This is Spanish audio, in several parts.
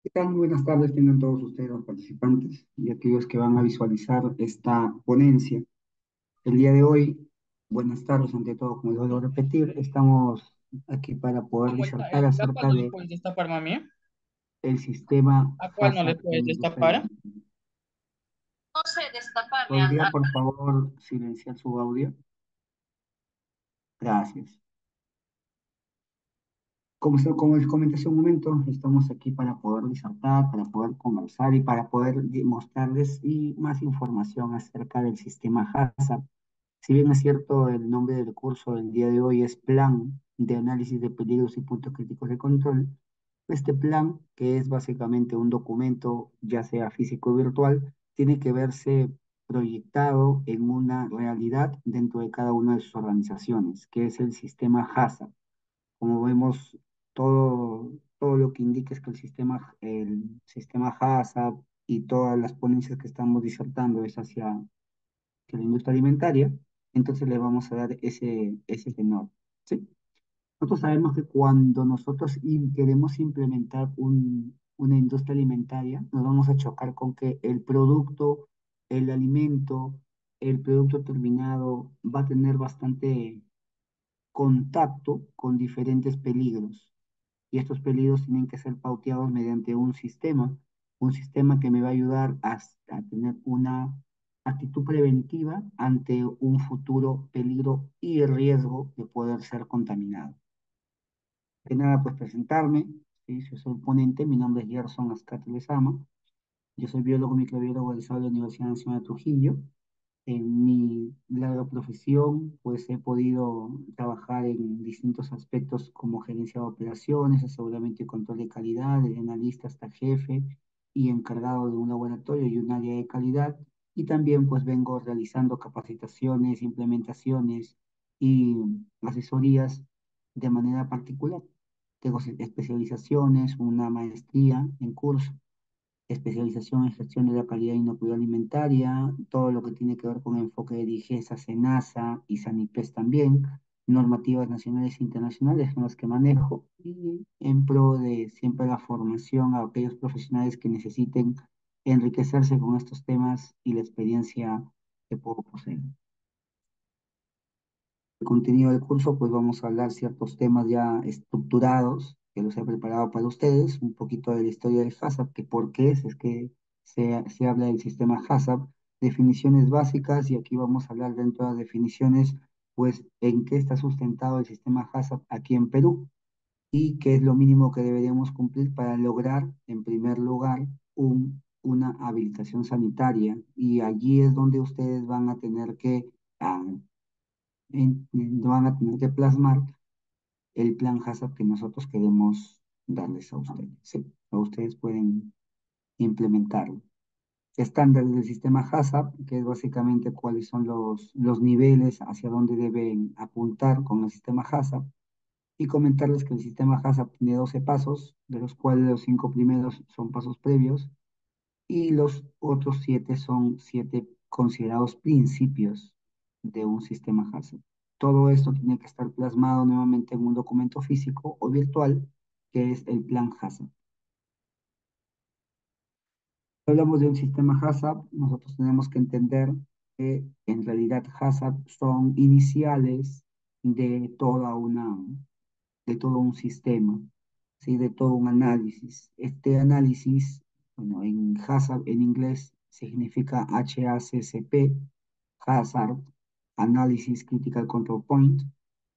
¿Qué tal? Muy buenas tardes, tengan todos ustedes los participantes y aquellos que van a visualizar esta ponencia. El día de hoy, buenas tardes, ante todo, como les vuelvo a repetir, estamos aquí para poder disertar ¿La cual acerca no le de puedes destapar, mami? el sistema ¿A cuál no le HACCP en puedes la industria destapar? alimentaria. No sé destapar, mi ¿Podría, anda. por favor, silenciar su audio? Gracias. Como les comenté hace un momento, estamos aquí para poder disertar, para poder conversar y para poder mostrarles y más información acerca del sistema HACCP. Si bien es cierto, el nombre del curso del día de hoy es Plan de Análisis de Peligros y Puntos Críticos de Control, este plan, que es básicamente un documento, ya sea físico o virtual, tiene que verse proyectado en una realidad dentro de cada una de sus organizaciones, que es el sistema HACCP. Como vemos, todo lo que indica es que el sistema HACCP y todas las ponencias que estamos disertando es hacia que la industria alimentaria, entonces le vamos a dar ese tenor, ¿sí? Nosotros sabemos que cuando nosotros queremos implementar una industria alimentaria, nos vamos a chocar con que el producto, el alimento, el producto terminado va a tener bastante contacto con diferentes peligros y estos peligros tienen que ser pauteados mediante un sistema que me va a ayudar a tener una actitud preventiva ante un futuro peligro y riesgo de poder ser contaminado. De nada, pues presentarme, ¿sí? Yo soy el ponente, mi nombre es Gerson Ascate Lezama, yo soy biólogo microbiólogo egresado de la Universidad Nacional de Trujillo. En mi larga profesión, pues he podido trabajar en distintos aspectos como gerencia de operaciones, aseguramiento y control de calidad, desde analista hasta jefe y encargado de un laboratorio y un área de calidad. Y también pues vengo realizando capacitaciones, implementaciones y asesorías de manera particular. Tengo especializaciones, una maestría en curso, especialización en gestión de la calidad e inocuidad alimentaria, todo lo que tiene que ver con enfoque de DIGESA, SENASA y SANIPES también, normativas nacionales e internacionales son las que manejo, y en pro de siempre la formación a aquellos profesionales que necesiten enriquecerse con estos temas y la experiencia que puedo poseer. El contenido del curso, pues vamos a hablar ciertos temas ya estructurados que los he preparado para ustedes, un poquito de la historia del HACCP, que por qué es que se habla del sistema HACCP, definiciones básicas, y aquí vamos a hablar dentro de las definiciones, pues en qué está sustentado el sistema HACCP aquí en Perú y qué es lo mínimo que deberíamos cumplir para lograr, en primer lugar, una habilitación sanitaria. Y allí es donde ustedes van a tener que ah, van a tener que plasmar el plan HACCP que nosotros queremos darles a ustedes. Sí, o ustedes pueden implementarlo. Estándares del sistema HACCP, que es básicamente cuáles son los niveles hacia dónde deben apuntar con el sistema HACCP, y comentarles que el sistema HACCP tiene 12 pasos, de los cuales los 5 primeros son pasos previos y los otros 7 son 7 considerados principios de un sistema HACCP. Todo esto tiene que estar plasmado nuevamente en un documento físico o virtual, que es el plan HACCP. Si hablamos de un sistema HACCP, nosotros tenemos que entender que en realidad HACCP son iniciales de de todo un sistema, ¿sí? De todo un análisis. Este análisis, bueno, en HACCP en inglés significa HACCP, Hazard, Analysis Critical Control Point,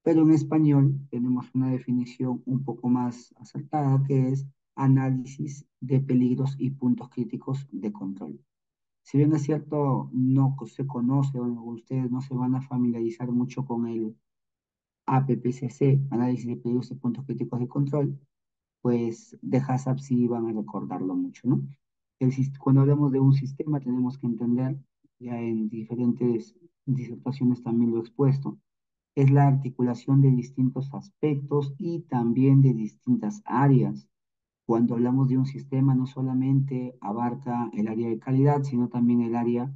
pero en español tenemos una definición un poco más acertada, que es análisis de peligros y puntos críticos de control. Si bien es cierto, no se conoce o ustedes no se van a familiarizar mucho con el APPCC, análisis de peligros y puntos críticos de control, pues de HACCP sí van a recordarlo mucho, ¿no? Cuando hablamos de un sistema tenemos que entender, ya en diferentes disertaciones también lo he expuesto, es la articulación de distintos aspectos y también de distintas áreas. Cuando hablamos de un sistema no solamente abarca el área de calidad, sino también el área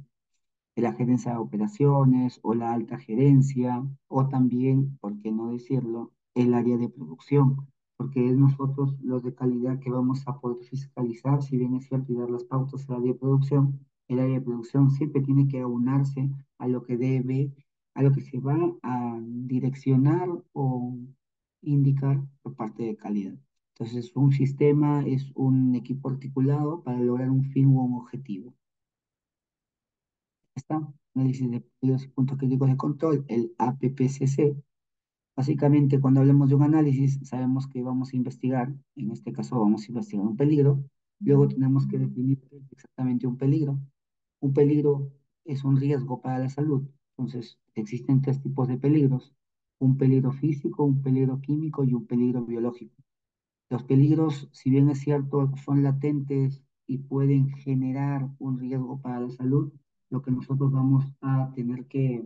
de la gerencia de operaciones o la alta gerencia, o también, por qué no decirlo, el área de producción. porque es nosotros los de calidad que vamos a poder fiscalizar, si bien es cierto, y dar las pautas al área de producción. El área de producción siempre tiene que aunarse a lo que debe, a lo que se va a direccionar o indicar por parte de calidad. Entonces, un sistema es un equipo articulado para lograr un fin o un objetivo. Está, análisis de pedidos y puntos críticos de control, el APPCC. Básicamente, cuando hablamos de un análisis, sabemos que vamos a investigar, en este caso vamos a investigar un peligro, luego tenemos que definir qué es exactamente un peligro. Un peligro es un riesgo para la salud. Entonces, existen tres tipos de peligros: un peligro físico, un peligro químico y un peligro biológico. Los peligros, si bien es cierto, son latentes y pueden generar un riesgo para la salud, lo que nosotros vamos a tener que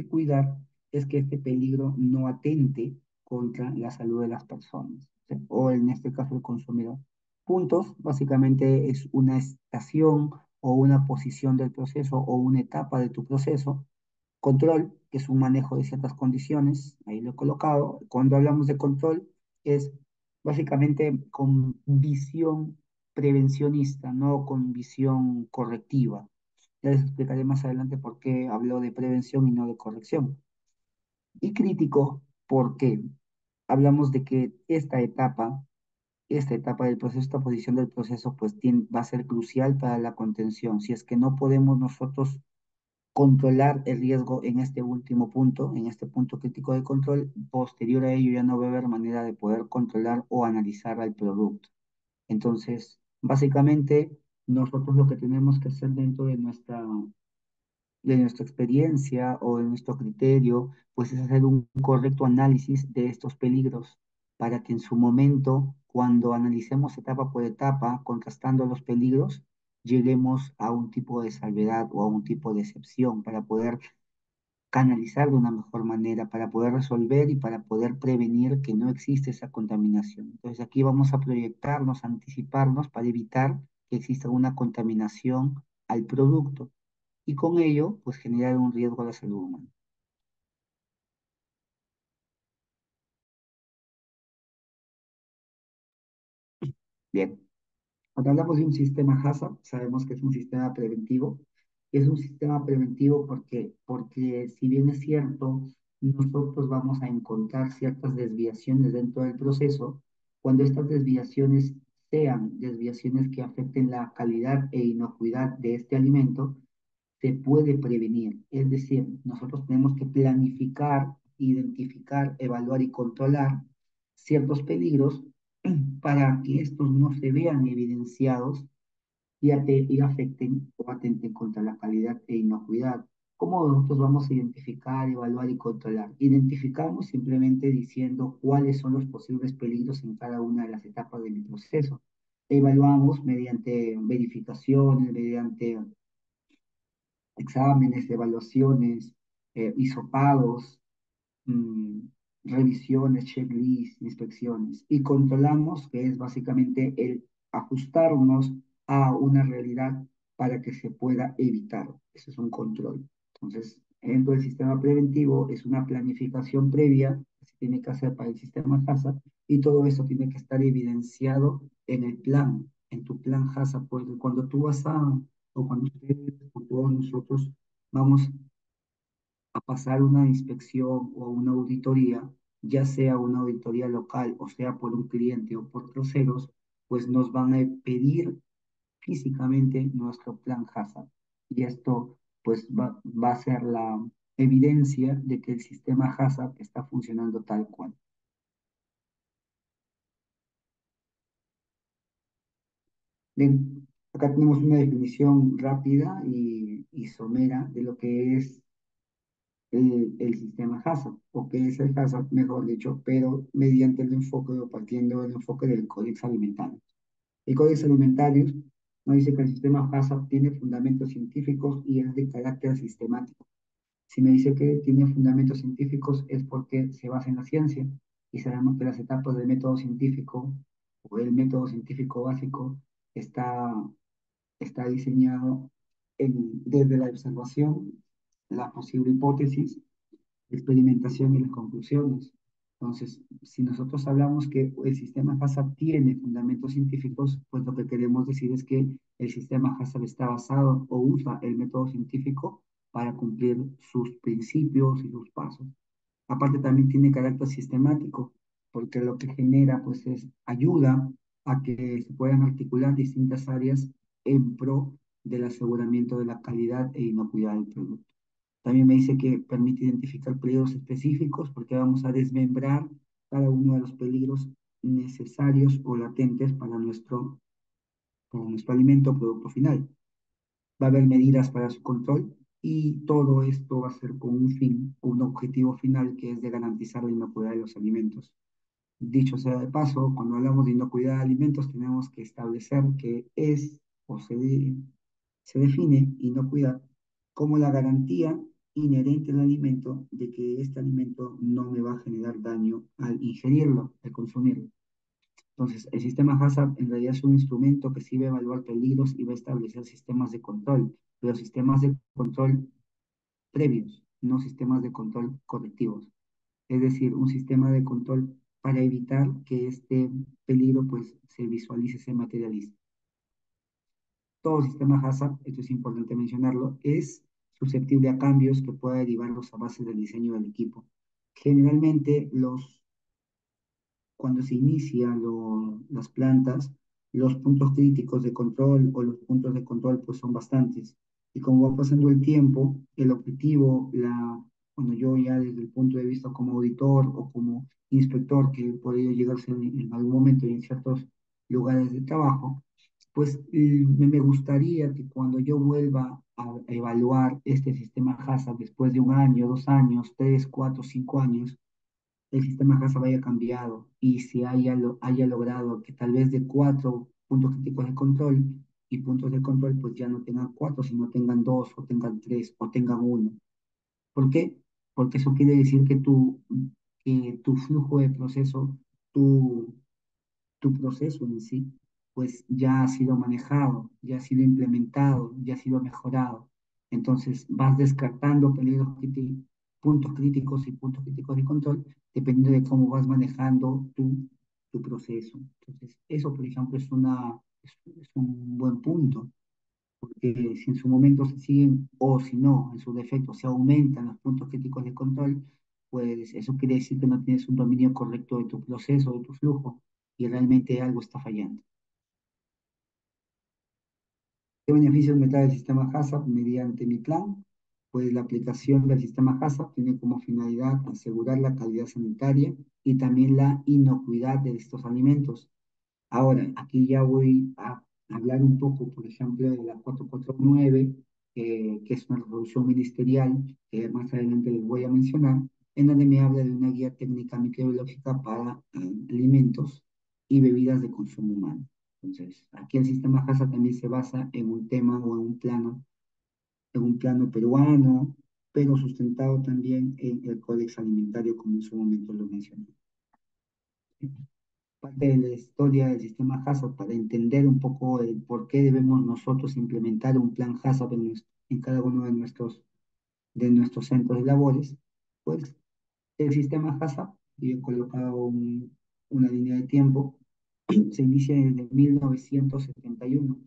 cuidar es que este peligro no atente contra la salud de las personas, ¿sí? O en este caso el consumidor. Puntos, básicamente es una estación o una posición del proceso o una etapa de tu proceso. Control, que es un manejo de ciertas condiciones, ahí lo he colocado. Cuando hablamos de control, es básicamente con visión prevencionista, no con visión correctiva. Ya les explicaré más adelante por qué hablo de prevención y no de corrección. Y crítico, porque hablamos de que esta etapa del proceso, esta posición del proceso, pues va a ser crucial para la contención. Si es que no podemos nosotros controlar el riesgo en este último punto, en este punto crítico de control, posterior a ello ya no va a haber manera de poder controlar o analizar al producto. Entonces, básicamente, nosotros lo que tenemos que hacer dentro de nuestra experiencia o de nuestro criterio, pues es hacer un correcto análisis de estos peligros para que en su momento, cuando analicemos etapa por etapa, contrastando los peligros, lleguemos a un tipo de salvedad o a un tipo de excepción para poder canalizar de una mejor manera, para poder resolver y para poder prevenir que no existe esa contaminación. Entonces aquí vamos a proyectarnos, anticiparnos para evitar que exista una contaminación al producto y con ello, pues generar un riesgo a la salud humana. Bien, cuando hablamos de un sistema HACCP, sabemos que es un sistema preventivo. Es un sistema preventivo porque si bien es cierto, nosotros vamos a encontrar ciertas desviaciones dentro del proceso, cuando estas desviaciones sean desviaciones que afecten la calidad e inocuidad de este alimento, se puede prevenir. Es decir, nosotros tenemos que planificar, identificar, evaluar y controlar ciertos peligros para que estos no se vean evidenciados y afecten o atenten contra la calidad e inocuidad. ¿Cómo nosotros vamos a identificar, evaluar y controlar? Identificamos simplemente diciendo cuáles son los posibles peligros en cada una de las etapas del proceso. Evaluamos mediante verificaciones, mediante exámenes, evaluaciones, hisopados, mm, revisiones, checklists, inspecciones. Y controlamos, que es básicamente el ajustarnos a una realidad para que se pueda evitar. Eso es un control. Entonces, dentro del sistema preventivo es una planificación previa que se tiene que hacer para el sistema HACCP y todo eso tiene que estar evidenciado en el plan, en tu plan HACCP, porque cuando tú vas a, o cuando ustedes, o todos nosotros vamos a pasar una inspección o una auditoría, ya sea una auditoría local o sea por un cliente o por terceros, pues nos van a pedir físicamente nuestro plan HACCP. Y esto pues va a ser la evidencia de que el sistema HACCP está funcionando tal cual. Bien, acá tenemos una definición rápida y somera de lo que es el sistema HACCP, o qué es el HACCP, mejor dicho, pero mediante el enfoque o partiendo del enfoque del Códex Alimentario. El Códex Alimentario nos dice que el sistema HACCP tiene fundamentos científicos y es de carácter sistemático. Si me dice que tiene fundamentos científicos es porque se basa en la ciencia y sabemos que las etapas del método científico o el método científico básico está, está diseñado desde la observación, la posible hipótesis, experimentación y las conclusiones. Entonces, si nosotros hablamos que el sistema HACCP tiene fundamentos científicos, pues lo que queremos decir es que el sistema HACCP está basado o usa el método científico para cumplir sus principios y sus pasos. Aparte también tiene carácter sistemático, porque lo que genera pues es ayuda a que se puedan articular distintas áreas en pro del aseguramiento de la calidad e inocuidad del producto. También me dice que permite identificar peligros específicos porque vamos a desmembrar cada uno de los peligros necesarios o latentes para nuestro alimento o producto final. Va a haber medidas para su control y todo esto va a ser con un fin, un objetivo final que es de garantizar la inocuidad de los alimentos. Dicho sea de paso, cuando hablamos de inocuidad de alimentos tenemos que establecer que es o se define inocuidad como la garantía inherente al alimento de que este alimento no me va a generar daño al ingerirlo, al consumirlo. Entonces, el sistema HACCP en realidad es un instrumento que sí va a evaluar peligros y va a establecer sistemas de control, pero sistemas de control previos, no sistemas de control correctivos. Es decir, un sistema de control para evitar que este peligro pues se visualice, se materialice. Todo sistema HACCP, esto es importante mencionarlo, es susceptible a cambios que pueda derivarlos a base del diseño del equipo. Generalmente cuando se inician las plantas, los puntos críticos de control o los puntos de control pues son bastantes. Y como va pasando el tiempo, el objetivo, cuando yo ya desde el punto de vista como auditor o como inspector que he podido llegarse en algún momento y en ciertos lugares de trabajo, pues me gustaría que cuando yo vuelva a evaluar este sistema HACCP después de un año, 2 años, 3, 4, 5 años, el sistema HACCP haya cambiado y se haya logrado que tal vez de 4 puntos críticos de control y puntos de control pues ya no tengan 4, sino tengan 2 o tengan 3 o tengan uno. ¿Por qué? Porque eso quiere decir que tu flujo de proceso, tu, tu proceso en sí, pues ya ha sido manejado, ya ha sido implementado, ya ha sido mejorado. Entonces vas descartando puntos críticos y puntos críticos de control dependiendo de cómo vas manejando tu proceso. Entonces, eso, por ejemplo, es un buen punto, porque si en su momento se siguen o si no, en su defecto, se aumentan los puntos críticos de control, pues eso quiere decir que no tienes un dominio correcto de tu proceso, de tu flujo, y realmente algo está fallando. ¿Qué beneficios me trae el sistema HACCP mediante mi plan? Pues la aplicación del sistema HACCP tiene como finalidad asegurar la calidad sanitaria y también la inocuidad de estos alimentos. Ahora, aquí ya voy a hablar un poco, por ejemplo, de la 449, que es una resolución ministerial, que más adelante les voy a mencionar, en donde me habla de una guía técnica microbiológica para alimentos y bebidas de consumo humano. Entonces, aquí el sistema HACCP también se basa en un tema o en un plano peruano, pero sustentado también en el Códex Alimentario, como en su momento lo mencioné. Parte de la historia del sistema HACCP para entender un poco el por qué debemos nosotros implementar un plan HACCP en cada uno de nuestros centros de labores, pues el sistema HACCP, y he colocado una línea de tiempo, se inicia desde 1971,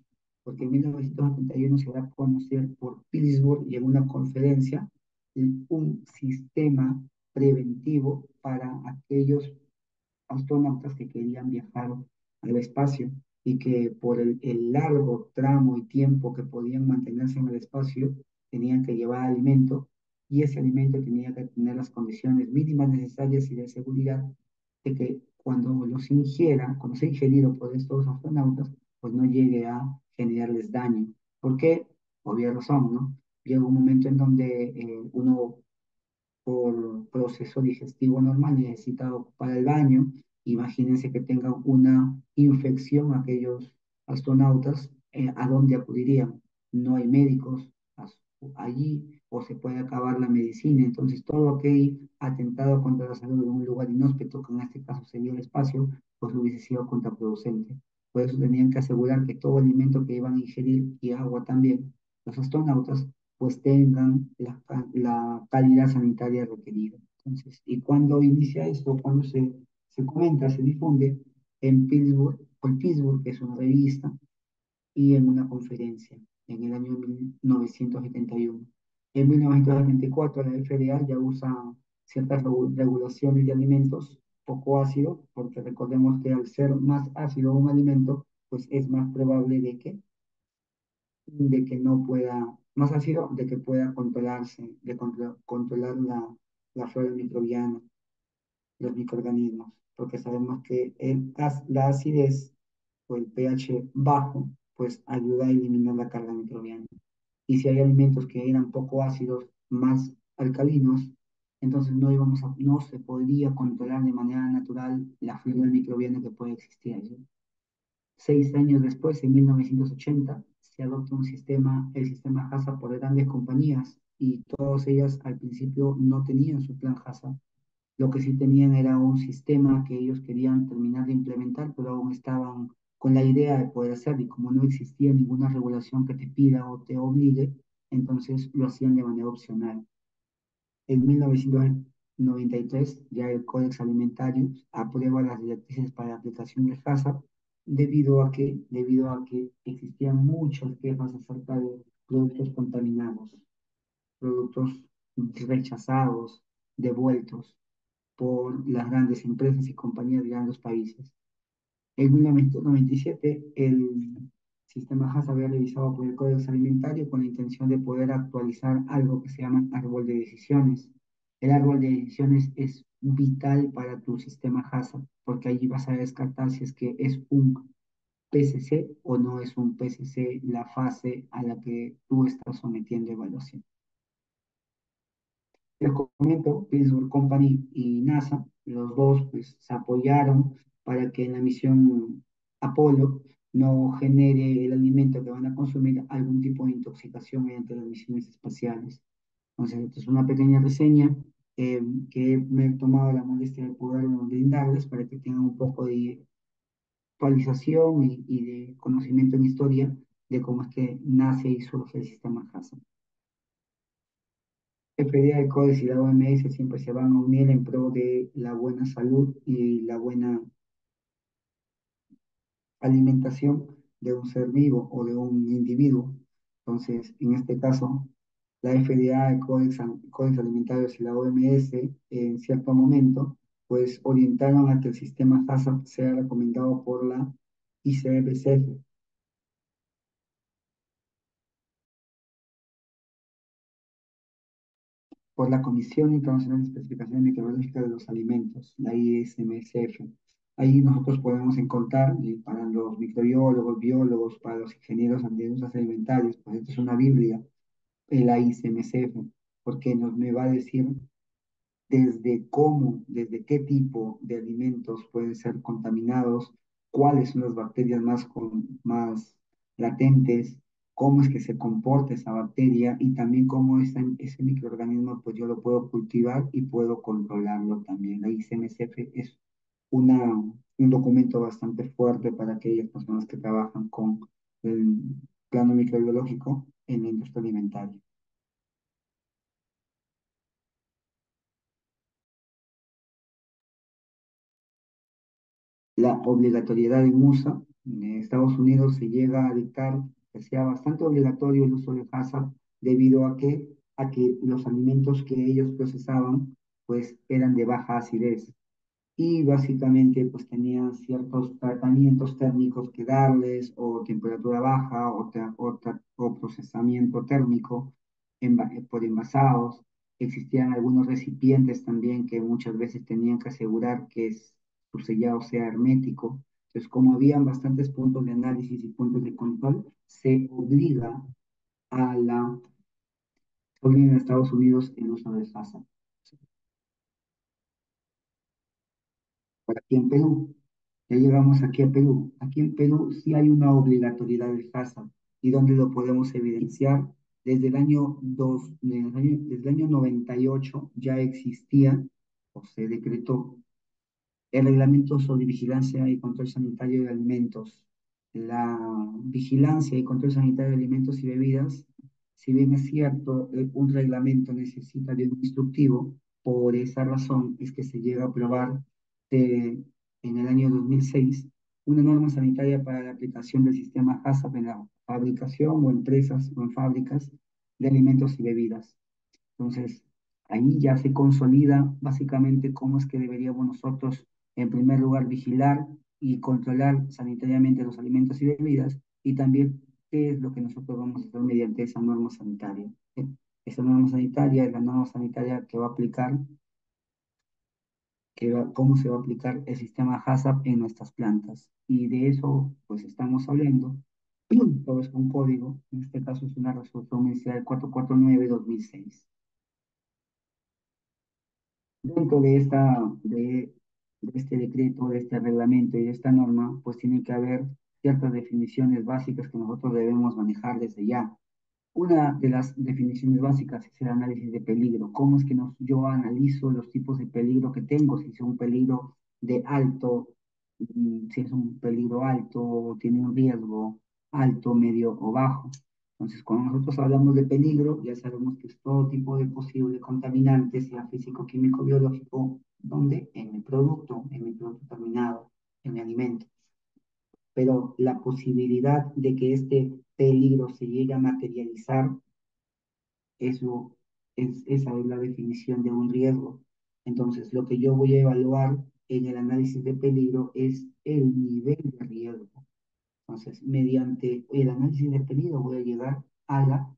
porque en 1971 se da a conocer por Pittsburgh y en una conferencia un sistema preventivo para aquellos astronautas que querían viajar al espacio y que por el largo tramo y tiempo que podían mantenerse en el espacio, tenían que llevar alimento y ese alimento tenía que tener las condiciones mínimas necesarias y de seguridad de que cuando sea ingerido por estos astronautas, pues no llegue a generarles daño. ¿Por qué? Obvia razón, ¿no? Llega un momento en donde uno por proceso digestivo normal necesita ocupar el baño. Imagínense que tengan una infección aquellos astronautas, ¿a dónde acudirían? No hay médicos allí o se puede acabar la medicina. Entonces, todo aquel atentado contra la salud en un lugar inhóspito, que en este caso sería el espacio, pues hubiese sido contraproducente. Por eso tenían que asegurar que todo alimento que iban a ingerir y agua también, los astronautas, pues tengan la calidad sanitaria requerida. Entonces, ¿y cuando inicia esto? Cuando se comenta, se difunde en Pittsburgh, o en Pittsburgh, que es una revista, y en una conferencia en el año 1971. En 1974 la FDA ya usa ciertas regulaciones de alimentos poco ácidos, porque recordemos que al ser más ácido un alimento, pues es más probable de que no pueda, más ácido, de que pueda controlarse, de controlar la flora microbiana, los microorganismos, porque sabemos que la acidez o el pH bajo, pues ayuda a eliminar la carga microbiana. Y si hay alimentos que eran poco ácidos, más alcalinos, entonces no se podría controlar de manera natural la flora microbiana que puede existir allí. 6 años después, en 1980, se adopta el sistema HACCP por grandes compañías y todas ellas al principio no tenían su plan HACCP. Lo que sí tenían era un sistema que ellos querían terminar de implementar, pero aún estaban con la idea de poder hacerlo y como no existía ninguna regulación que te pida o te obligue, entonces lo hacían de manera opcional. En 1993, ya el Códex Alimentario aprueba las directrices para la aplicación del HACCP debido a que existían muchas quejas acerca de productos contaminados, productos rechazados, devueltos por las grandes empresas y compañías de grandes países. En 1997, el sistema HACCP había revisado por el Código Alimentario con la intención de poder actualizar algo que se llama árbol de decisiones. El árbol de decisiones es vital para tu sistema HACCP, porque allí vas a descartar si es que es un PCC o no es un PCC la fase a la que tú estás sometiendo evaluación. Les comento, Pittsburgh Company y NASA, los dos pues, se apoyaron para que en la misión Apolo no genere el alimento que van a consumir algún tipo de intoxicación mediante las misiones espaciales. Entonces, esta es una pequeña reseña que me he tomado la molestia de poder brindarles para que tengan un poco de actualización y de conocimiento en historia de cómo es que nace y surge el sistema HACCP. FDA, el CODES y la OMS siempre se van a unir en pro de la buena salud y la buena alimentación de un ser vivo o de un individuo. Entonces, en este caso, la FDA, el Codex Alimentarios y la OMS, en cierto momento, pues orientaron a que el sistema HACCP sea recomendado por la ICBCF, por la Comisión Internacional de Especificaciones Microbiológicas de los Alimentos, la ISMSF. Ahí nosotros podemos encontrar, y para los microbiólogos, biólogos, para los ingenieros de industrias alimentarias, pues esto es una Biblia, la ISMSF, porque me va a decir desde qué tipo de alimentos pueden ser contaminados, cuáles son las bacterias más latentes, cómo es que se comporta esa bacteria y también cómo ese microorganismo pues yo lo puedo cultivar y puedo controlarlo también. La ICMSF es un documento bastante fuerte para aquellas personas que trabajan con el plano microbiológico en la industria alimentaria. La obligatoriedad en USA. En Estados Unidos se llega a dictar que sea bastante obligatorio el uso de HACCP debido a que los alimentos que ellos procesaban pues eran de baja acidez y básicamente pues tenían ciertos tratamientos térmicos que darles o temperatura baja o procesamiento térmico por envasados. Existían algunos recipientes también que muchas veces tenían que asegurar que su sellado sea hermético. Entonces, como habían bastantes puntos de análisis y puntos de control, a la, se obliga a Estados Unidos el uso de FASA. Por aquí en Perú, ya llegamos aquí a Perú. Aquí en Perú sí hay una obligatoriedad del HACCP y donde lo podemos evidenciar. Desde el año 98 ya existía o se decretó el reglamento sobre vigilancia y control sanitario de alimentos. La vigilancia y control sanitario de alimentos y bebidas, si bien es cierto, un reglamento necesita de un instructivo, Por esa razón es que se llega a aprobar en el año 2006 una norma sanitaria para la aplicación del sistema HACCP en la fabricación o empresas o en fábricas de alimentos y bebidas. Entonces, ahí ya se consolida básicamente cómo es que deberíamos nosotros, en primer lugar, vigilar y controlar sanitariamente los alimentos y bebidas, y también qué es lo que nosotros vamos a hacer mediante esa norma sanitaria. Esa norma sanitaria es la norma sanitaria que va a aplicar, cómo se va a aplicar el sistema HACCP en nuestras plantas. Y de eso, pues, estamos hablando. Todo es un código, en este caso es una resolución ministerial 449/2006. Dentro de este decreto, de este reglamento y de esta norma, pues tiene que haber ciertas definiciones básicas que nosotros debemos manejar desde ya. Una de las definiciones básicas es el análisis de peligro. ¿Cómo es que yo analizo los tipos de peligro que tengo? Si es un peligro de alto, si es un peligro alto, tiene un riesgo alto, medio o bajo. Entonces, cuando nosotros hablamos de peligro, ya sabemos que es todo tipo de posible contaminante, sea físico, químico, biológico, donde en mi producto terminado, en mi alimento. Pero la posibilidad de que este peligro se llegue a materializar, eso esa es la definición de un riesgo. Entonces, lo que yo voy a evaluar en el análisis de peligro es el nivel de riesgo. Entonces, mediante el análisis de peligro voy a llegar a la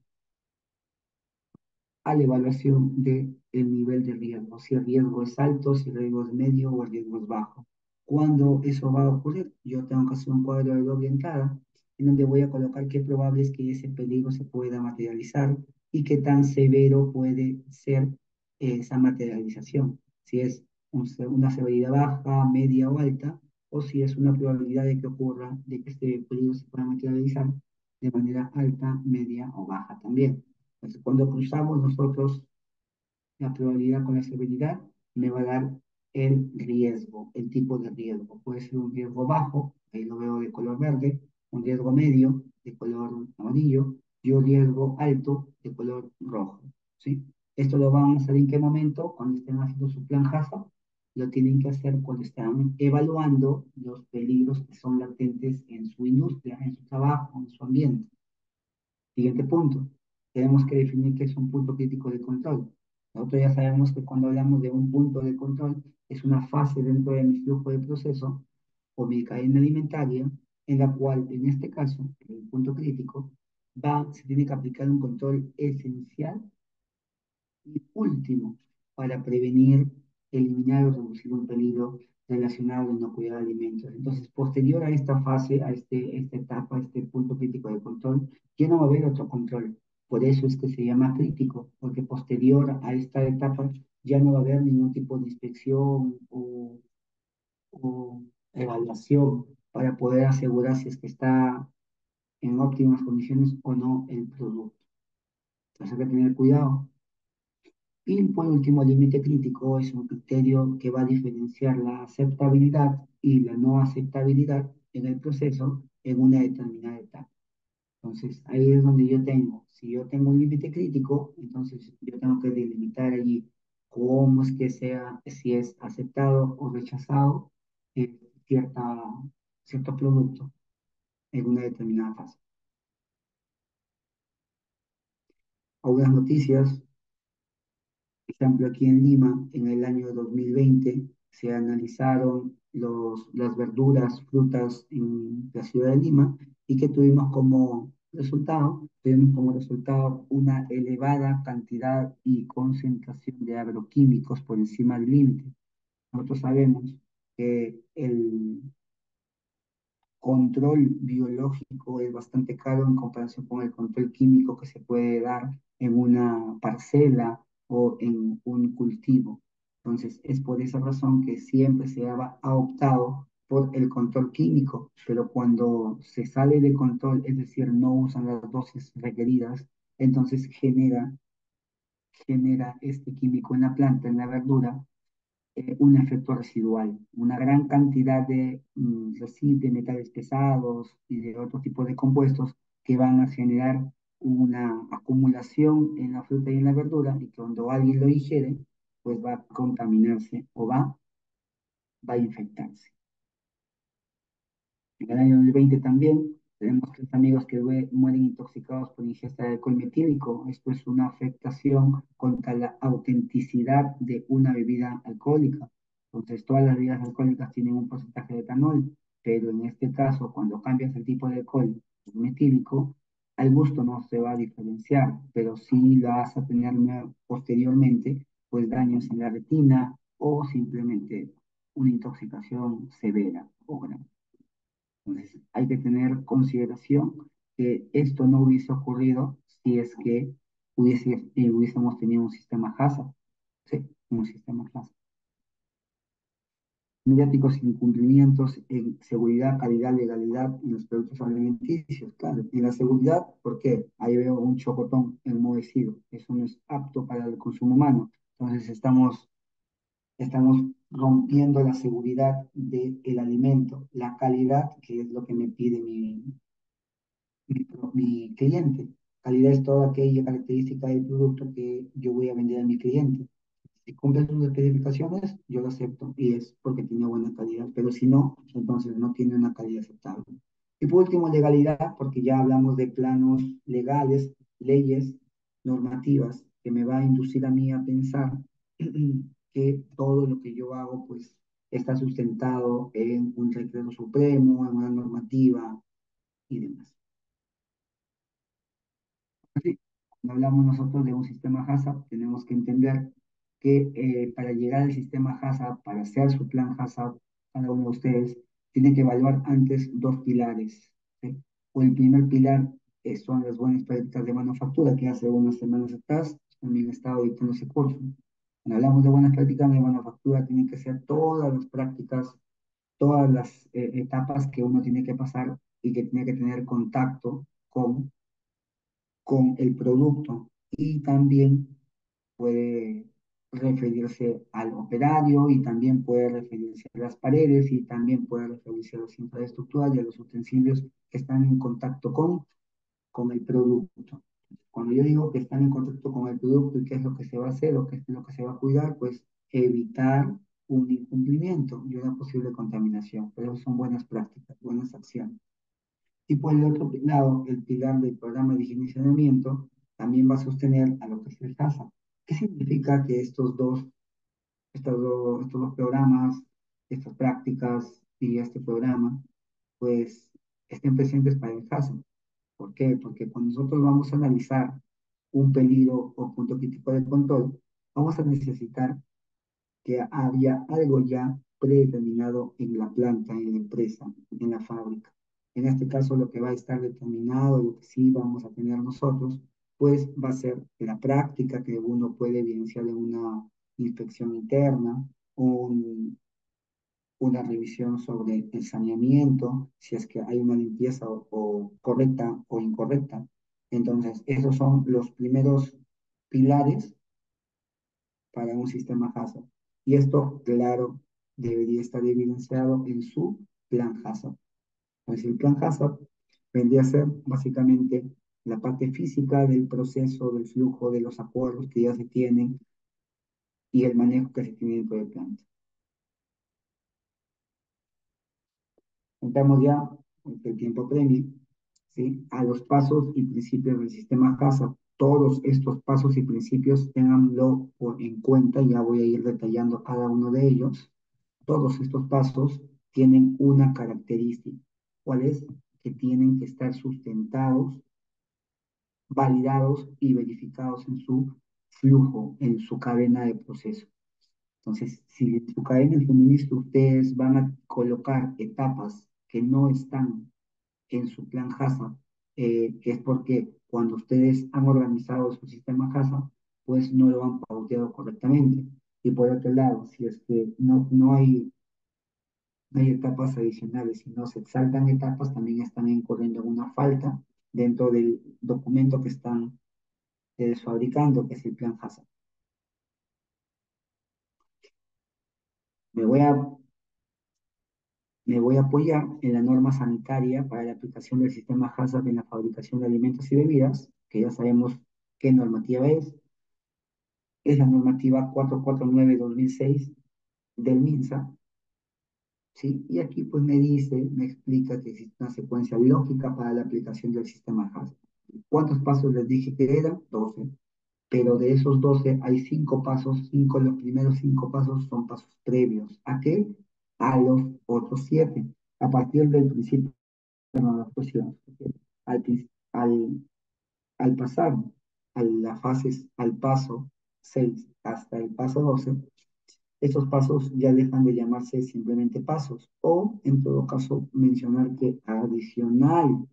evaluación del nivel de riesgo, si el riesgo es alto, si el riesgo es medio o el riesgo es bajo. ¿Cuándo eso va a ocurrir? Yo tengo que hacer un cuadro de doble entrada en donde voy a colocar qué probable es que ese peligro se pueda materializar y qué tan severo puede ser esa materialización. Si es una severidad baja, media o alta, o si es una probabilidad de que ocurra, de que este peligro se pueda materializar de manera alta, media o baja también. Entonces, cuando cruzamos nosotros la probabilidad con la severidad, me va a dar el riesgo, el tipo de riesgo. Puede ser un riesgo bajo, ahí lo veo de color verde, un riesgo medio de color amarillo y un riesgo alto de color rojo. ¿Sí? Esto lo van a hacer en qué momento, cuando estén haciendo su plan HACCP, lo tienen que hacer cuando están evaluando los peligros que son latentes en su industria, en su trabajo, en su ambiente. Siguiente punto. Tenemos que definir qué es un punto crítico de control. Nosotros ya sabemos que cuando hablamos de un punto de control, es una fase dentro de mi flujo de proceso o mi cadena alimentaria, en la cual, en este caso, el punto crítico, se tiene que aplicar un control esencial y último para prevenir, eliminar o reducir un peligro relacionado a la inocuidad de alimentos. Entonces, posterior a esta fase, esta etapa, a este punto crítico de control, ya no va a haber otro control. Por eso es que se llama crítico, porque posterior a esta etapa ya no va a haber ningún tipo de inspección o evaluación para poder asegurar si es que está en óptimas condiciones o no el producto. Entonces hay que tener cuidado. Y por último, el límite crítico es un criterio que va a diferenciar la aceptabilidad y la no aceptabilidad en el proceso en una determinada etapa. Entonces, ahí es donde yo tengo, si yo tengo un límite crítico, entonces yo tengo que delimitar allí cómo es que sea, si es aceptado o rechazado eh, cierta, cierto producto en una determinada fase. Algunas noticias. Por ejemplo, aquí en Lima, en el año 2020, se analizaron las verduras, frutas en la ciudad de Lima y que tuvimos como resultado una elevada cantidad y concentración de agroquímicos por encima del límite. Nosotros sabemos que el control biológico es bastante caro en comparación con el control químico que se puede dar en una parcela o en un cultivo. Entonces, es por esa razón que siempre ha optado por el control químico, pero cuando se sale de control, es decir, no usan las dosis requeridas, entonces genera este químico en la planta, en la verdura, un efecto residual, una gran cantidad de metales pesados y de otro tipo de compuestos que van a generar una acumulación en la fruta y en la verdura y cuando alguien lo ingiere, pues va a contaminarse o va a infectarse. En el año 2020 también tenemos tres amigos que mueren intoxicados por ingesta de alcohol metílico. Esto es una afectación contra la autenticidad de una bebida alcohólica. Entonces, todas las bebidas alcohólicas tienen un porcentaje de etanol, pero en este caso, cuando cambias el tipo de alcohol por metílico, al gusto no se va a diferenciar, pero sí la vas a tener posteriormente, pues daños en la retina o simplemente una intoxicación severa o grave. Entonces, hay que tener consideración que esto no hubiese ocurrido si es que hubiésemos tenido un sistema HACCP, sí, un sistema HACCP. Mediáticos incumplimientos en seguridad, calidad, legalidad en los productos alimenticios. Claro, en la seguridad, ¿por qué? Ahí veo un chocotón enmohecido. Eso no es apto para el consumo humano. Entonces, estamos rompiendo la seguridad del alimento, la calidad, que es lo que me pide mi cliente. Calidad es toda aquella característica del producto que yo voy a vender a mi cliente. Si cumple sus especificaciones, yo lo acepto y es porque tiene buena calidad, pero si no, entonces no tiene una calidad aceptable. Y por último, legalidad, porque ya hablamos de planos legales, leyes, normativas, que me va a inducir a mí a pensar que todo lo que yo hago, pues, está sustentado en un decreto supremo, en una normativa y demás. Sí, cuando hablamos nosotros de un sistema HACCP, tenemos que entender que para llegar al sistema HACCP, para hacer su plan HACCP, cada uno de ustedes tiene que evaluar antes dos pilares. ¿Sí? O el primer pilar son las buenas prácticas de manufactura, que hace unas semanas atrás también estaba dictando ese curso. Cuando hablamos de buenas prácticas de manufactura, tienen que ser todas las prácticas, todas las etapas que uno tiene que pasar y que tiene que tener contacto con el producto y también puede referirse al operario y también puede referirse a las paredes y también puede referirse a las infraestructuras y a los utensilios que están en contacto con el producto. Cuando yo digo que están en contacto con el producto y qué es lo que se va a hacer o qué es lo que se va a cuidar, pues evitar un incumplimiento y una posible contaminación. Pero son buenas prácticas, buenas acciones. Y por el otro lado, el pilar del programa de higiene y saneamiento también va a sostener a lo que es el CASA. ¿Qué significa que estos dos programas, estas prácticas y este programa, pues estén presentes para el CASA? ¿Por qué? Porque cuando nosotros vamos a analizar un peligro o punto crítico de control, vamos a necesitar que había algo ya predeterminado en la planta, en la empresa, en la fábrica. En este caso, lo que va a estar determinado, lo que sí vamos a tener nosotros, pues va a ser la práctica que uno puede evidenciar en una inspección interna, un, una revisión sobre el saneamiento, si es que hay una limpieza o correcta o incorrecta. Entonces, esos son los primeros pilares para un sistema HACCP. Y esto, claro, debería estar evidenciado en su plan HACCP. Entonces, el plan HACCP vendría a ser básicamente la parte física del proceso, del flujo, de los acuerdos que ya se tienen y el manejo que se tiene dentro del planta. Entramos ya, porque el tiempo premia, ¿sí? A los pasos y principios del sistema HACCP. Todos estos pasos y principios tenganlo en cuenta, ya voy a ir detallando cada uno de ellos. Todos estos pasos tienen una característica. ¿Cuál es? Que tienen que estar sustentados, validados y verificados en su flujo, en su cadena de proceso. Entonces, si en su cadena de suministro ustedes van a colocar etapas que no están en su plan HACCP, que es porque cuando ustedes han organizado su sistema HACCP, pues no lo han pauteado correctamente. Y por otro lado, si es que no hay etapas adicionales, si no se saltan etapas, también están incurriendo en una falta dentro del documento que están fabricando, que es el plan HACCP. Me voy a, me voy a apoyar en la norma sanitaria para la aplicación del sistema HACCP en la fabricación de alimentos y bebidas, que ya sabemos qué normativa es. es la normativa 449/2006 del MINSA, ¿sí? Y aquí pues me dice, me explica que existe una secuencia lógica para la aplicación del sistema HASP. ¿Cuántos pasos les dije que eran? 12. Pero de esos 12 hay 5 pasos, los primeros 5 pasos son pasos previos. ¿A qué? A los otros 7. A partir del principio de la actuación, al, al, al pasar a la fase, al paso 6 hasta el paso 12, estos pasos ya dejan de llamarse simplemente pasos, o en todo caso mencionar que adicional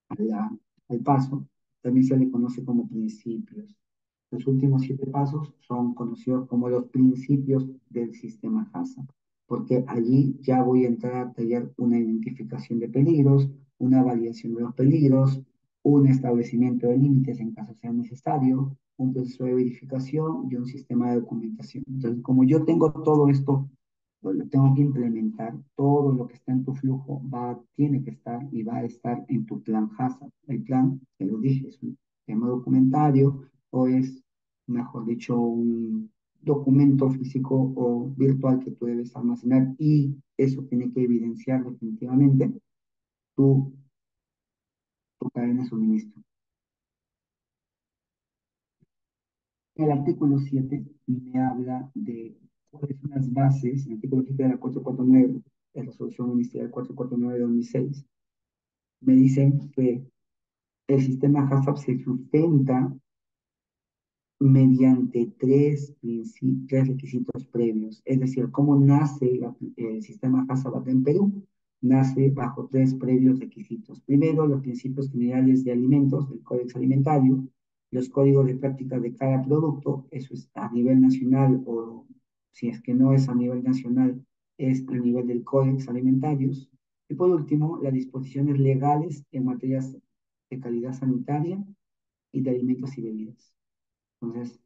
a al paso también se le conoce como principios. Los últimos 7 pasos son conocidos como los principios del sistema HACCP, porque allí ya voy a entrar a tallar una identificación de peligros, una validación de los peligros, un establecimiento de límites en caso sea necesario, un proceso de verificación y un sistema de documentación. Entonces, como yo tengo todo esto, lo tengo que implementar, todo lo que está en tu flujo tiene que estar y va a estar en tu plan HACCP. El plan, te lo dije, es un tema documentario o es, mejor dicho, un documento físico o virtual que tú debes almacenar y eso tiene que evidenciar definitivamente tu, tu cadena de suministro. El artículo 7 me habla de cuáles son las bases, el artículo 7 de la 449, de la resolución ministerial 449 de 2006, me dicen que el sistema HACCP se sustenta mediante tres requisitos previos. Es decir, cómo nace el sistema HACCP en Perú. Nace bajo tres previos requisitos. Primero, los principios generales de alimentos del Códex Alimentario, los códigos de práctica de cada producto, eso es a nivel nacional o si es que no es a nivel nacional, es a nivel del Códex Alimentarios. Y por último, las disposiciones legales en materias de calidad sanitaria y de alimentos y bebidas. Entonces,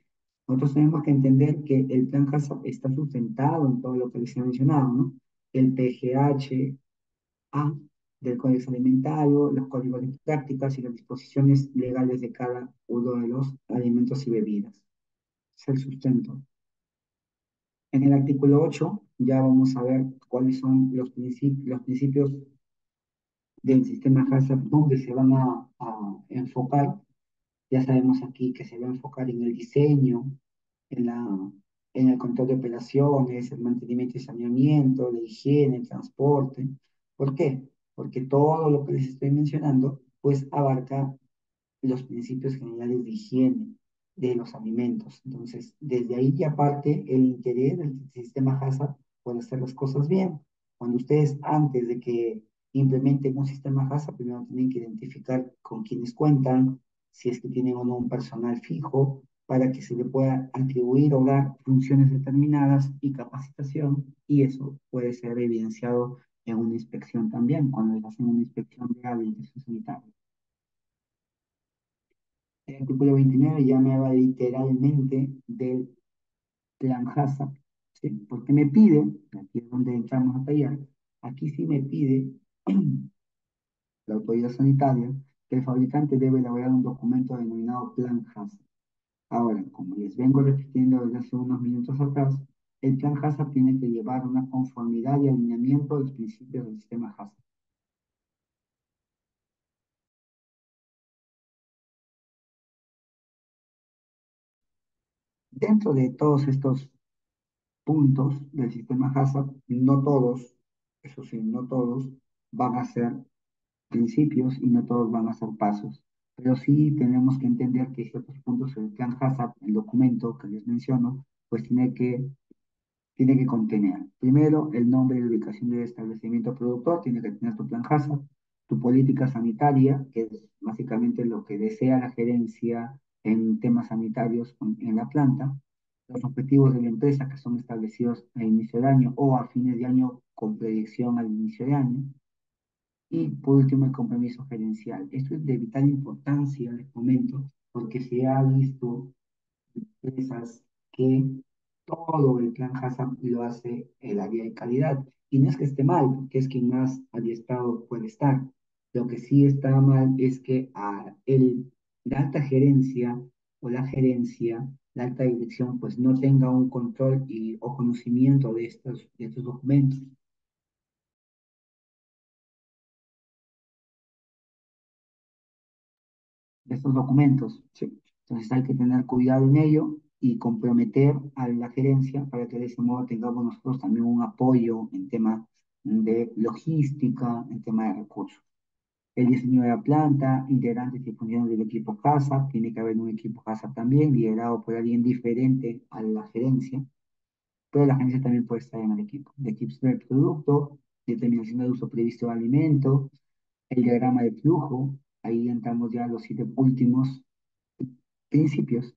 nosotros tenemos que entender que el plan HACCP está sustentado en todo lo que les he mencionado, ¿no? El PGH-A del Código Alimentario, los códigos de prácticas y las disposiciones legales de cada uno de los alimentos y bebidas. Es el sustento. En el artículo 8 ya vamos a ver cuáles son los principios del sistema HACCP, donde se van a enfocar. Ya sabemos aquí que se va a enfocar en el diseño, en, la, en el control de operaciones, el mantenimiento y saneamiento, la higiene, el transporte. ¿Por qué? Porque todo lo que les estoy mencionando, pues abarca los principios generales de higiene de los alimentos. Entonces, desde ahí ya parte el interés del sistema HACCP por hacer las cosas bien. Cuando ustedes, antes de que implementen un sistema HACCP, primero tienen que identificar con quiénes cuentan, si es que tienen o no un personal fijo, para que se le pueda atribuir o dar funciones determinadas y capacitación, y eso puede ser evidenciado en una inspección también, cuando les hacen una inspección de habilitación sanitaria. El artículo 29 ya me habla literalmente del plan HACCP, ¿sí? Porque me pide, aquí es donde entramos a tallar, aquí sí me pide la autoridad sanitaria que el fabricante debe elaborar un documento denominado plan HACCP. Ahora, como les vengo repitiendo desde hace unos minutos atrás, el plan HACCP tiene que llevar una conformidad y alineamiento a los principios del sistema HACCP. Dentro de todos estos puntos del sistema HACCP, no todos, eso sí, no todos van a ser principios y no todos van a ser pasos. Pero sí tenemos que entender que ciertos puntos del plan HACCP, el documento que les menciono, pues tiene que contener, primero, el nombre y la ubicación del establecimiento productor, tiene que tener tu plan HACCP, tu política sanitaria, que es básicamente lo que desea la gerencia en temas sanitarios en la planta, los objetivos de la empresa que son establecidos a inicio de año o a fines de año con proyección al inicio de año, y por último el compromiso gerencial. Esto es de vital importancia, les comento, porque se ha visto empresas que todo el plan HACCP lo hace el área de calidad. Y no es que esté mal, porque es quien más adiestrado puede estar. Lo que sí está mal es que la alta gerencia o la gerencia la alta dirección pues no tenga un control o conocimiento de estos documentos. De estos documentos, ¿sí? Entonces hay que tener cuidado en ello y comprometer a la gerencia para que de ese modo tengamos nosotros también un apoyo en tema de logística, en tema de recursos. El diseño de la planta, integrantes y funciones del equipo CASA, tiene que haber un equipo CASA también, liderado por alguien diferente a la gerencia, pero la gerencia también puede estar en el equipo. De equipos de producto, determinación del uso previsto de alimento, el diagrama de flujo, ahí entramos ya a los 7 últimos principios,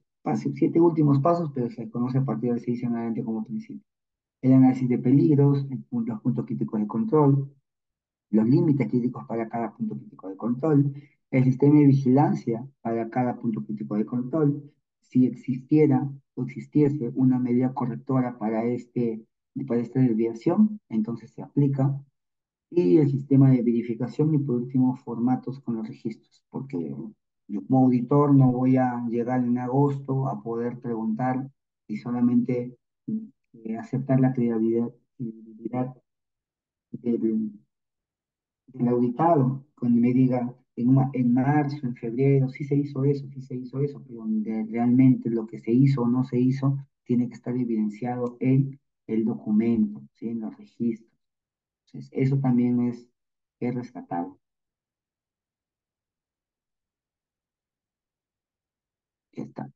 siete últimos pasos, pero se conoce a partir del 6 en adelante como principio. El análisis de peligros, los puntos críticos de control, los límites críticos para cada punto crítico de control, el sistema de vigilancia para cada punto crítico de control, si existiera o existiese una medida correctora para esta desviación, entonces se aplica, y el sistema de verificación y por último formatos con los registros, porque yo como auditor no voy a llegar en agosto a poder preguntar y solamente aceptar la credibilidad del, del auditado, cuando me diga en marzo, en febrero, sí se hizo eso, sí se hizo eso, pero donde realmente lo que se hizo o no se hizo tiene que estar evidenciado en el documento, ¿sí? En los registros. Entonces, eso también es rescatable. Ya está.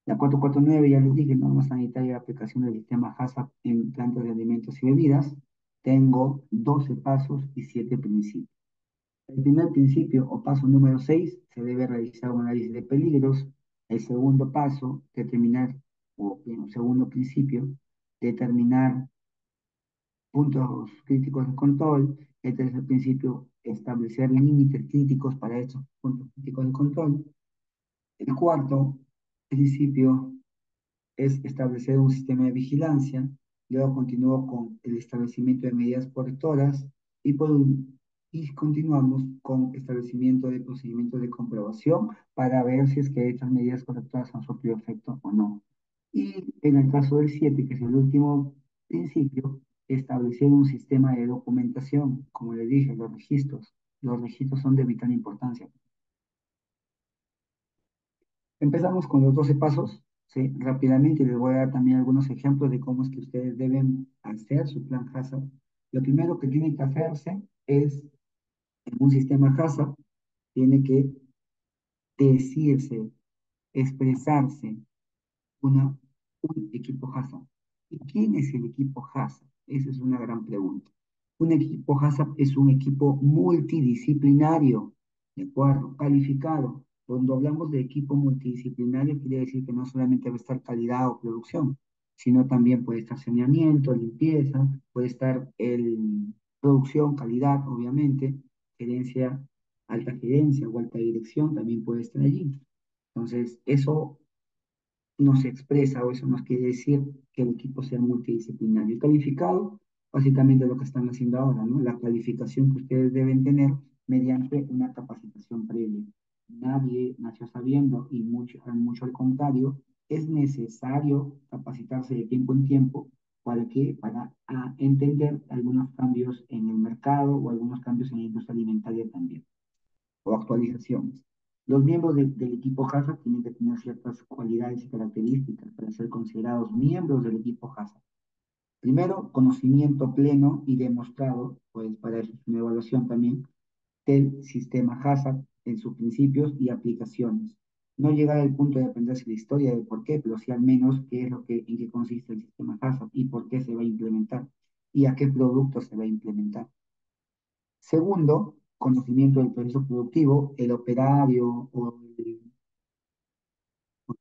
La 449 ya les dije, norma sanitaria de aplicación del sistema HACCP en plantas de alimentos y bebidas. Tengo 12 pasos y 7 principios. El primer principio o paso número 6 se debe realizar un análisis de peligros. El segundo paso, determinar, o bien, segundo principio, determinar puntos críticos de control. El tercer principio, establecer límites críticos para estos puntos críticos de control. El cuarto principio es establecer un sistema de vigilancia. Luego continúo con el establecimiento de medidas correctoras y, y continuamos con establecimiento de procedimientos de comprobación para ver si es que estas medidas correctoras han surtido efecto o no. Y en el caso del 7, que es el último principio, establecer un sistema de documentación, como les dije, los registros. Los registros son de vital importancia. Empezamos con los 12 pasos, ¿sí? Rápidamente les voy a dar también algunos ejemplos de cómo es que ustedes deben hacer su plan HACCP. Lo primero que tiene que hacerse es, en un sistema HACCP, tiene que decirse, expresarse un equipo HACCP. ¿Y quién es el equipo HACCP? Esa es una gran pregunta. Un equipo HACCP es un equipo multidisciplinario, ¿de acuerdo? Calificado. Cuando hablamos de equipo multidisciplinario, quiere decir que no solamente va a estar calidad o producción, sino también puede estar saneamiento, limpieza, puede estar producción, calidad, obviamente, gerencia, alta gerencia o alta dirección, también puede estar allí. Entonces, eso nos expresa o eso nos quiere decir que el equipo sea multidisciplinario y calificado, básicamente lo que están haciendo ahora, ¿no? La calificación que ustedes deben tener mediante una capacitación previa. Nadie nació sabiendo y mucho al contrario, es necesario capacitarse de tiempo en tiempo para que para entender algunos cambios en el mercado o algunos cambios en la industria alimentaria también o actualizaciones. Los miembros del equipo HACCP tienen que tener ciertas cualidades y características para ser considerados miembros del equipo HACCP. Primero, conocimiento pleno y demostrado, pues para eso es una evaluación también, del sistema HACCP en sus principios y aplicaciones. No llegar al punto de aprenderse la historia de por qué, pero sí al menos qué es en qué consiste el sistema HACCP y por qué se va a implementar y a qué producto se va a implementar. Segundo, conocimiento del proceso productivo, el operario o en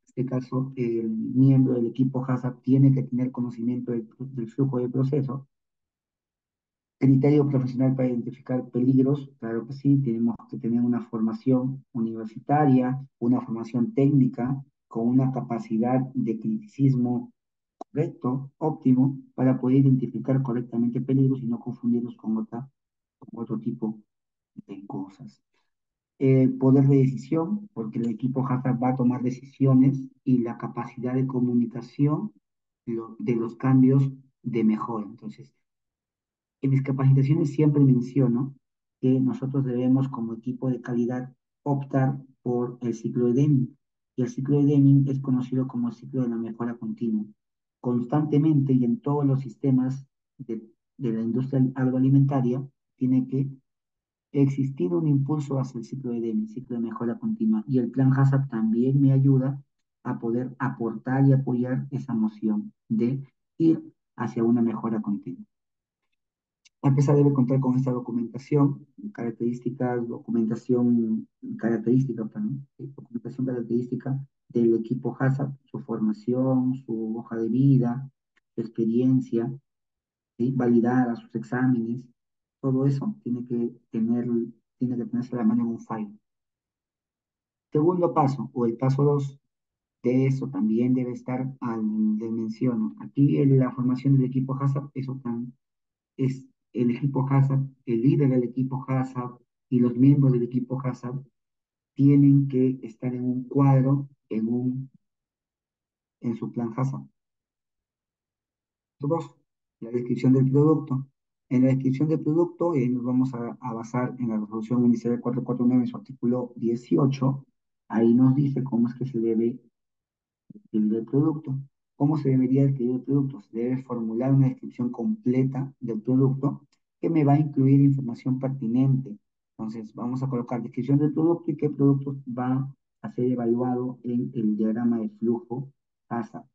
este caso el miembro del equipo HACCP tiene que tener conocimiento del flujo de proceso. Criterio profesional para identificar peligros, claro que sí, tenemos que tener una formación universitaria, una formación técnica con una capacidad de criticismo correcto, óptimo, para poder identificar correctamente peligros y no confundirlos con otro tipo de cosas. poder de decisión, porque el equipo Hazard va a tomar decisiones y la capacidad de comunicación de los cambios de mejora. Entonces, en mis capacitaciones siempre menciono que nosotros debemos como equipo de calidad optar por el ciclo de Deming. Y el ciclo de Deming es conocido como el ciclo de la mejora continua. Constantemente y en todos los sistemas de la industria agroalimentaria tiene que existir un impulso hacia el ciclo de Deming, ciclo de mejora continua. Y el plan HACCP también me ayuda a poder aportar y apoyar esa moción de ir hacia una mejora continua. La empresa debe contar con esta documentación, documentación característica del equipo HACCP, su formación, su hoja de vida, su experiencia, ¿sí? Validada, sus exámenes, todo eso tiene que tenerse a la mano en un file. Segundo paso, o el paso 2 de eso también debe estar le menciono. Aquí en la formación del equipo HACCP, es el equipo HACCP, el líder del equipo HACCP y los miembros del equipo HACCP tienen que estar en un cuadro, en su plan HACCP. Dos, la descripción del producto. En la descripción del producto nos vamos a basar en la resolución ministerial 449 en su artículo 18. Ahí nos dice cómo es que se debe describir el producto. ¿Cómo se debería describir el producto? Se debe formular una descripción completa del producto que me va a incluir información pertinente. Entonces, vamos a colocar descripción del producto y qué producto va a ser evaluado en el diagrama de flujo ASA.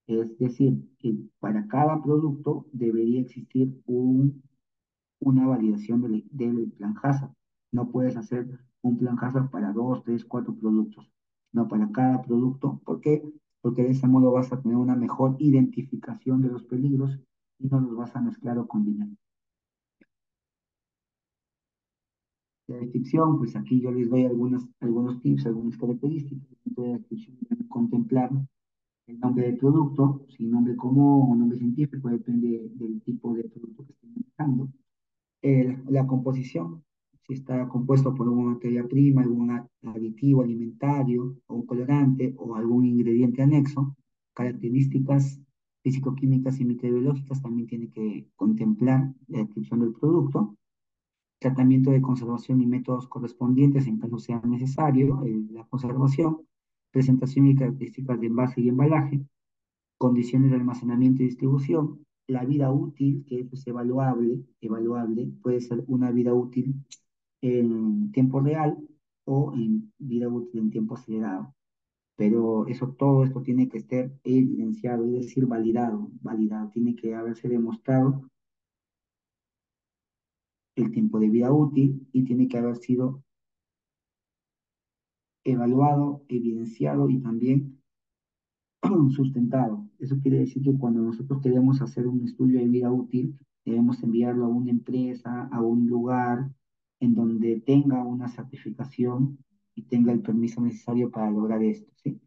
Es decir, que para cada producto debería existir una validación del plan HACCP. No puedes hacer un plan HACCP para dos, tres, cuatro productos, no para cada producto. ¿Por qué? Porque de ese modo vas a tener una mejor identificación de los peligros y no los vas a mezclar o combinar. La descripción, pues aquí yo les doy algunos tips, algunas características. Dentro de la descripción deben contemplar el nombre del producto, si nombre común o nombre científico, depende del tipo de producto que estén buscando. La composición, si está compuesto por una materia prima, algún aditivo alimentario o un colorante o algún ingrediente anexo, características físico-químicas y microbiológicas también tiene que contemplar la descripción del producto, tratamiento de conservación y métodos correspondientes en caso sea necesario, la conservación, presentación y características de envase y embalaje, condiciones de almacenamiento y distribución, la vida útil, que eso es evaluable, puede ser una vida útil en tiempo real o en vida útil en tiempo acelerado. Pero todo esto tiene que estar evidenciado, es decir, validado, tiene que haberse demostrado el tiempo de vida útil y tiene que haber sido evaluado, evidenciado y también sustentado. Eso quiere decir que cuando nosotros queremos hacer un estudio de vida útil, debemos enviarlo a una empresa, a un lugar en donde tenga una certificación y tenga el permiso necesario para lograr esto, ¿sí?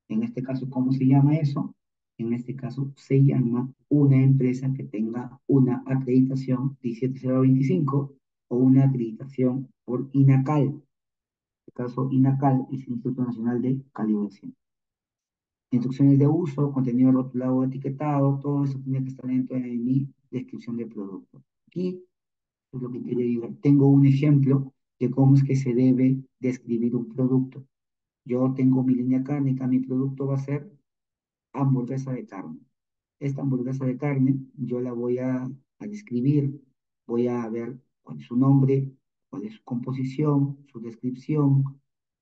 En este caso, ¿cómo se llama eso? En este caso, se llama una empresa que tenga una acreditación 17025 o una acreditación por INACAL. En este caso, INACAL es el Instituto Nacional de Calibración. Instrucciones de uso, contenido rotulado o etiquetado, todo eso tiene que estar dentro de mi descripción de producto. Aquí es lo que quería decir. Tengo un ejemplo de cómo es que se debe describir un producto. Yo tengo mi línea cárnica, mi producto va a ser hamburguesa de carne. Esta hamburguesa de carne yo la voy a describir, voy a ver cuál es su nombre, cuál es su composición, su descripción,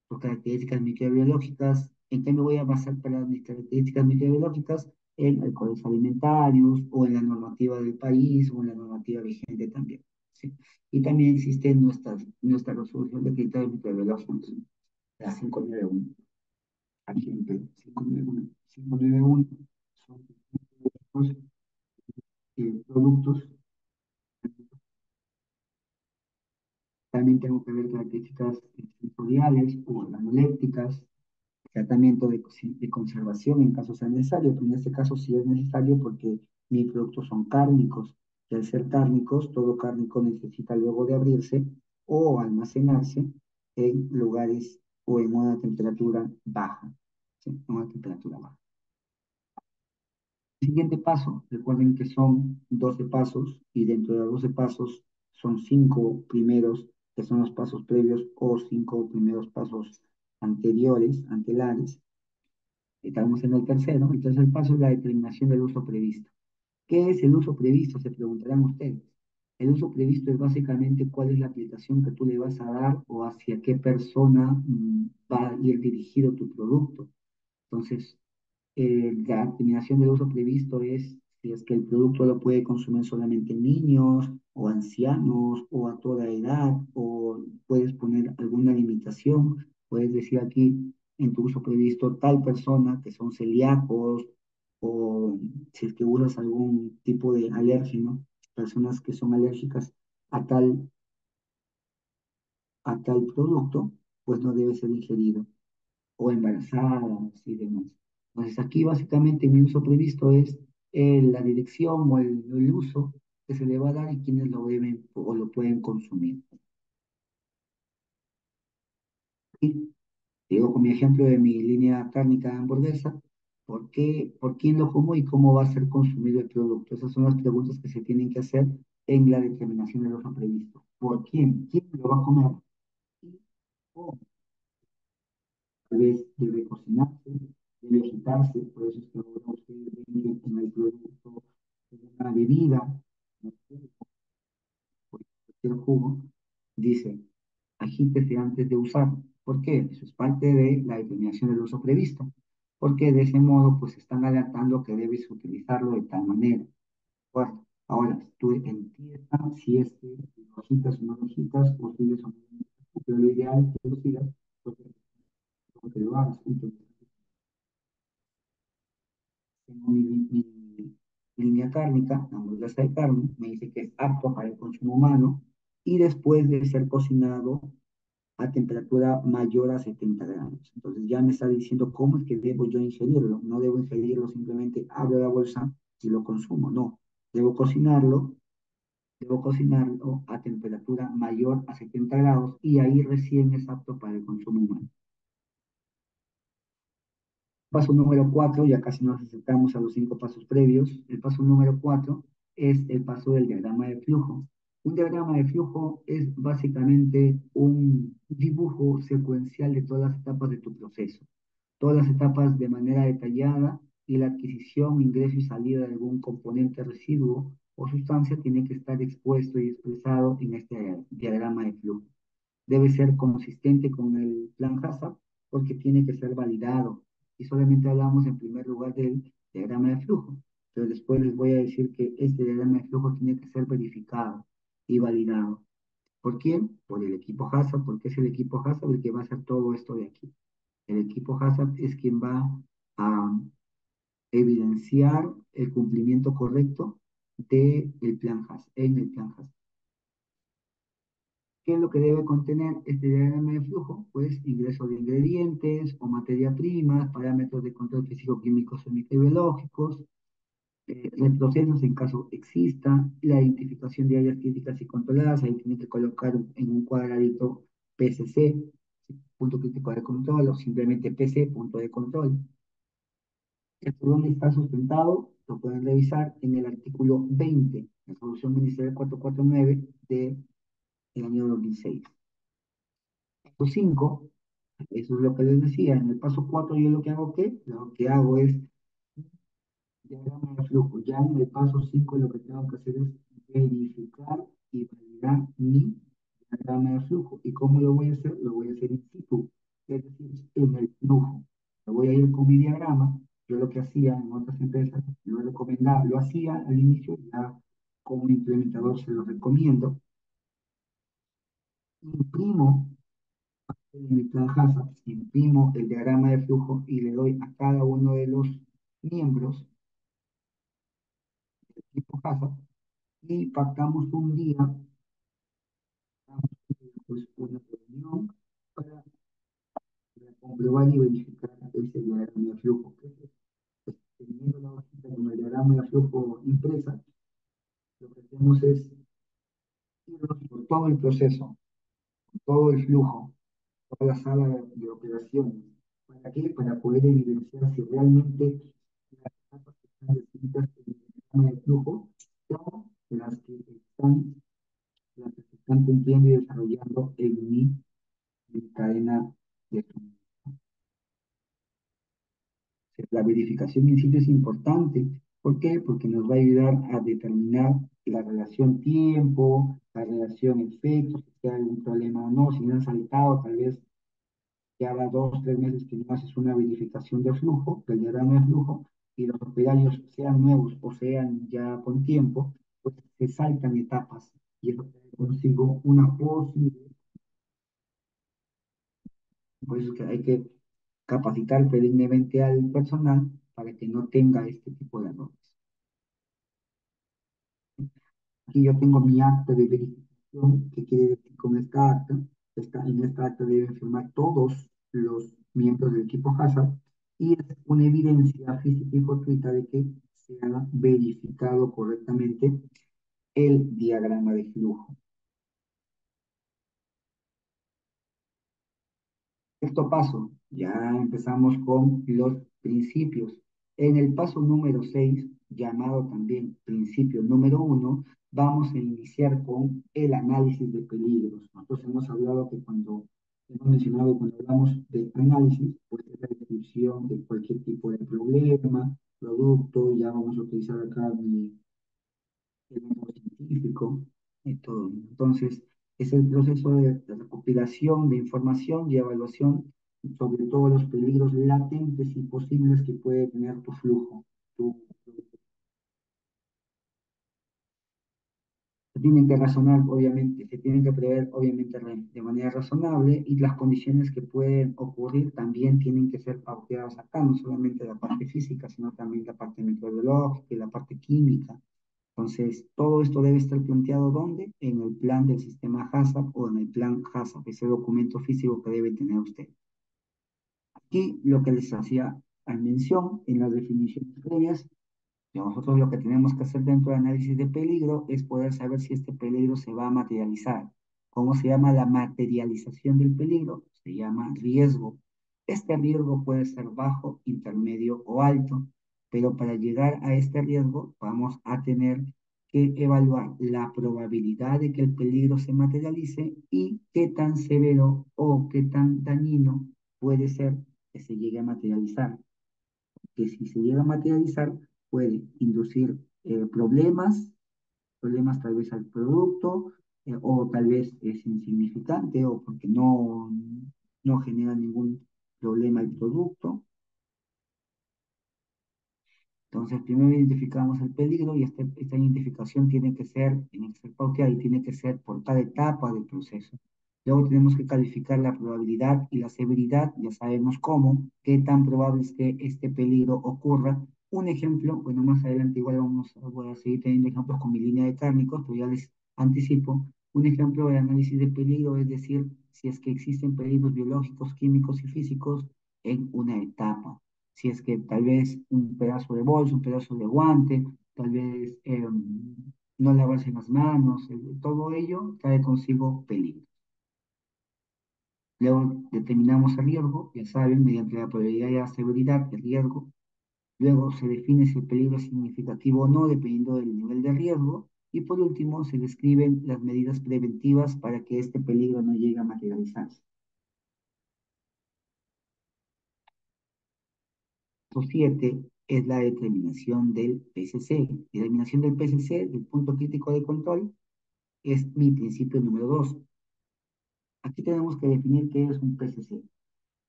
sus características microbiológicas. ¿En qué me voy a basar para mis características microbiológicas? En el Código Alimentarios o en la normativa del país o en la normativa vigente también, ¿sí? Y también existe nuestra resolución de criterios microbiológicos, la 591. Aquí en Perú, 591. 591 son los productos. También tengo que ver características sensoriales o organolépticas, tratamiento de conservación en caso sea necesario, pero en este caso sí es necesario porque mis productos son cárnicos, y al ser cárnicos, todo cárnico necesita luego de abrirse o almacenarse, en lugares o en una temperatura baja, ¿sí? En una temperatura baja. El siguiente paso, recuerden que son 12 pasos y dentro de los 12 pasos son 5 primeros, que son los pasos previos o 5 primeros pasos anteriores, antelares. Estamos en el tercer paso es la determinación del uso previsto. ¿Qué es el uso previsto? Se preguntarán ustedes. El uso previsto es básicamente cuál es la aplicación que tú le vas a dar o hacia qué persona va a ir dirigido tu producto. Entonces, la determinación del uso previsto es si es que el producto lo puede consumir solamente niños o ancianos o a toda edad, o puedes poner alguna limitación. Puedes decir aquí en tu uso previsto tal persona que son celíacos, o si es que usas algún tipo de alérgeno, personas que son alérgicas a tal producto, pues no debe ser ingerido, o embarazadas y demás. Entonces aquí básicamente mi uso previsto es la dirección o el uso que se le va a dar y quienes lo deben o lo pueden consumir. Y digo con mi ejemplo de mi línea cárnica de hamburguesa, ¿por qué, por quién lo como y cómo va a ser consumido el producto? Esas son las preguntas que se tienen que hacer en la determinación del uso previsto. ¿Por quién? ¿Quién lo va a comer? Y cómo. Tal vez debe cocinarse, debe agitarse, por eso es que ahora ustedes ven que en el producto de una bebida, no sé, cualquier jugo, dice, agítese antes de usar. ¿Por qué? Eso es parte de la determinación del uso previsto, porque de ese modo pues están alertando que debes utilizarlo de tal manera. Bueno, ahora tú empiezas si es que lo agitas o no lo agitas, o sigues o no lo agitas, pero lo ideal es que lo sigas, porque lo hagas. Entonces, tengo mi línea cárnica, la hamburguesa de carne, me dice que es apto para el consumo humano y después de ser cocinado a temperatura mayor a 70 grados. Entonces ya me está diciendo cómo es que debo yo ingerirlo. No debo ingerirlo simplemente abro la bolsa y lo consumo. No, debo cocinarlo, debo cocinarlo a temperatura mayor a 70 grados y ahí recién es apto para el consumo humano. Paso número 4, ya casi nos acercamos a los 5 pasos previos. El paso número 4 es el paso del diagrama de flujo. Un diagrama de flujo es básicamente un dibujo secuencial de todas las etapas de tu proceso. Todas las etapas de manera detallada y la adquisición, ingreso y salida de algún componente residuo o sustancia tiene que estar expuesto y expresado en este diagrama de flujo. Debe ser consistente con el plan HACCP porque tiene que ser validado. Y solamente hablamos en primer lugar del diagrama de flujo, pero después les voy a decir que este diagrama de flujo tiene que ser verificado y validado. ¿Por quién? Por el equipo HACCP, porque es el equipo HACCP el que va a hacer todo esto de aquí. El equipo HACCP es quien va a evidenciar el cumplimiento correcto del plan HACCP, en el plan HACCP. ¿Qué es lo que debe contener este diagrama de flujo? Pues ingreso de ingredientes o materia primas, parámetros de control físico-químicos o microbiológicos, retrocesos en caso exista, la identificación de áreas críticas y controladas, ahí tiene que colocar en un cuadradito PCC, punto crítico de control, o simplemente PC, punto de control. Esto donde está sustentado, lo pueden revisar en el artículo 20, la Resolución Ministerial 449 del año 2006. Paso 5, eso es lo que les decía. En el paso 4 yo lo que hago, ¿qué? Lo que hago es diagrama de flujo. Ya en el paso 5 lo que tengo que hacer es verificar y validar mi diagrama de flujo. ¿Y cómo lo voy a hacer? Lo voy a hacer in situ, es decir, en el flujo. Lo voy a ir con mi diagrama. Yo lo que hacía en otras empresas, lo recomendaba, lo hacía al inicio, ya como implementador se lo recomiendo. Imprimo en mi plan HACCP, imprimo el diagrama de flujo y le doy a cada uno de los miembros del equipo HACCP y pactamos un día, pues, una reunión para comprobar y verificar ese diagrama de flujo. Pues, teniendo la hojita con el diagrama de flujo impresa, lo que hacemos es irnos por todo el proceso, todo el flujo. toda la sala de operaciones. ¿Para qué? Para poder evidenciar si realmente las etapas que están descritas en el diagrama de flujo son las que se están cumpliendo y desarrollando mi cadena de flujo. La verificación in situ es importante. ¿Por qué? Porque nos va a ayudar a determinar la relación tiempo, la relación efecto, si hay algún problema o no, si no han saltado, tal vez ya va 2, 3 meses que no haces una verificación de flujo, del diagrama de flujo, y los operarios, sean nuevos o sean ya con tiempo, pues se saltan etapas y eso trae consigo una posible. Por eso es que hay que capacitar previamente al personal para que no tenga este tipo de errores. Aquí yo tengo mi acta de verificación, que quiere decir con esta acta, en esta acta deben firmar todos los miembros del equipo Hazard y es una evidencia física y fortuita de que se ha verificado correctamente el diagrama de flujo. Sexto paso, ya empezamos con los principios. En el paso número 6, llamado también principio número 1, vamos a iniciar con el análisis de peligros. Nosotros hemos hablado que hemos mencionado cuando hablamos de análisis, pues es la descripción de cualquier tipo de problema, producto, ya vamos a utilizar acá el método científico y todo. Entonces, es el proceso de recopilación de información y evaluación sobre todos los peligros latentes y posibles que puede tener tu flujo. Se tienen que razonar, obviamente, se tienen que prever, obviamente, de manera razonable y las condiciones que pueden ocurrir también tienen que ser pauteadas acá, no solamente la parte física, sino también la parte meteorológica y la parte química. Entonces, todo esto debe estar planteado ¿dónde? En el plan del sistema HACCP o en el plan HACCP, ese documento físico que debe tener usted. Aquí lo que les hacía mención en las definiciones previas, nosotros lo que tenemos que hacer dentro de análisis de peligro es poder saber si este peligro se va a materializar. ¿Cómo se llama la materialización del peligro? Se llama riesgo. Este riesgo puede ser bajo, intermedio o alto, pero para llegar a este riesgo vamos a tener que evaluar la probabilidad de que el peligro se materialice y qué tan severo o qué tan dañino puede ser que se llegue a materializar. Que si se llega a materializar puede inducir problemas tal vez al producto, o tal vez es insignificante o porque no genera ningún problema el producto. Entonces, primero identificamos el peligro y esta identificación tiene que ser pauteada y tiene que ser por cada etapa del proceso. Luego tenemos que calificar la probabilidad y la severidad, ya sabemos cómo, qué tan probable es que este peligro ocurra. Un ejemplo, bueno, más adelante igual voy a seguir teniendo ejemplos con mi línea de cárnicos, pero ya les anticipo. Un ejemplo de análisis de peligro es decir, si es que existen peligros biológicos, químicos y físicos en una etapa. Si es que tal vez un pedazo de bolso, un pedazo de guante, tal vez no lavarse las manos, todo ello trae consigo peligro. Luego determinamos el riesgo, ya saben, mediante la probabilidad y la severidad del riesgo. Luego se define si el peligro es significativo o no, dependiendo del nivel de riesgo. Y por último, se describen las medidas preventivas para que este peligro no llegue a materializarse. Paso 7 es la determinación del PCC. Determinación del PCC, del punto crítico de control, es mi principio número 2. Aquí tenemos que definir qué es un PCC.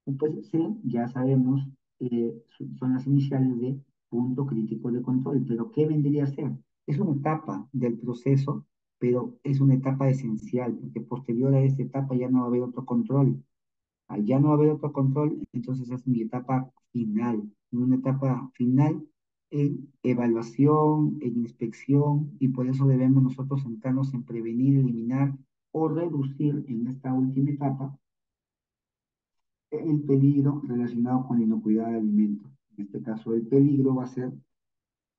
Un PCC, ya sabemos, son las iniciales de punto crítico de control, pero ¿qué vendría a ser? Es una etapa del proceso, pero es una etapa esencial, porque posterior a esta etapa ya no va a haber otro control. Al ya no haber otro control, entonces es mi etapa final, una etapa final en evaluación, en inspección, y por eso debemos nosotros centrarnos en prevenir, eliminar o reducir en esta última etapa el peligro relacionado con la inocuidad de alimentos. En este caso, el peligro va a ser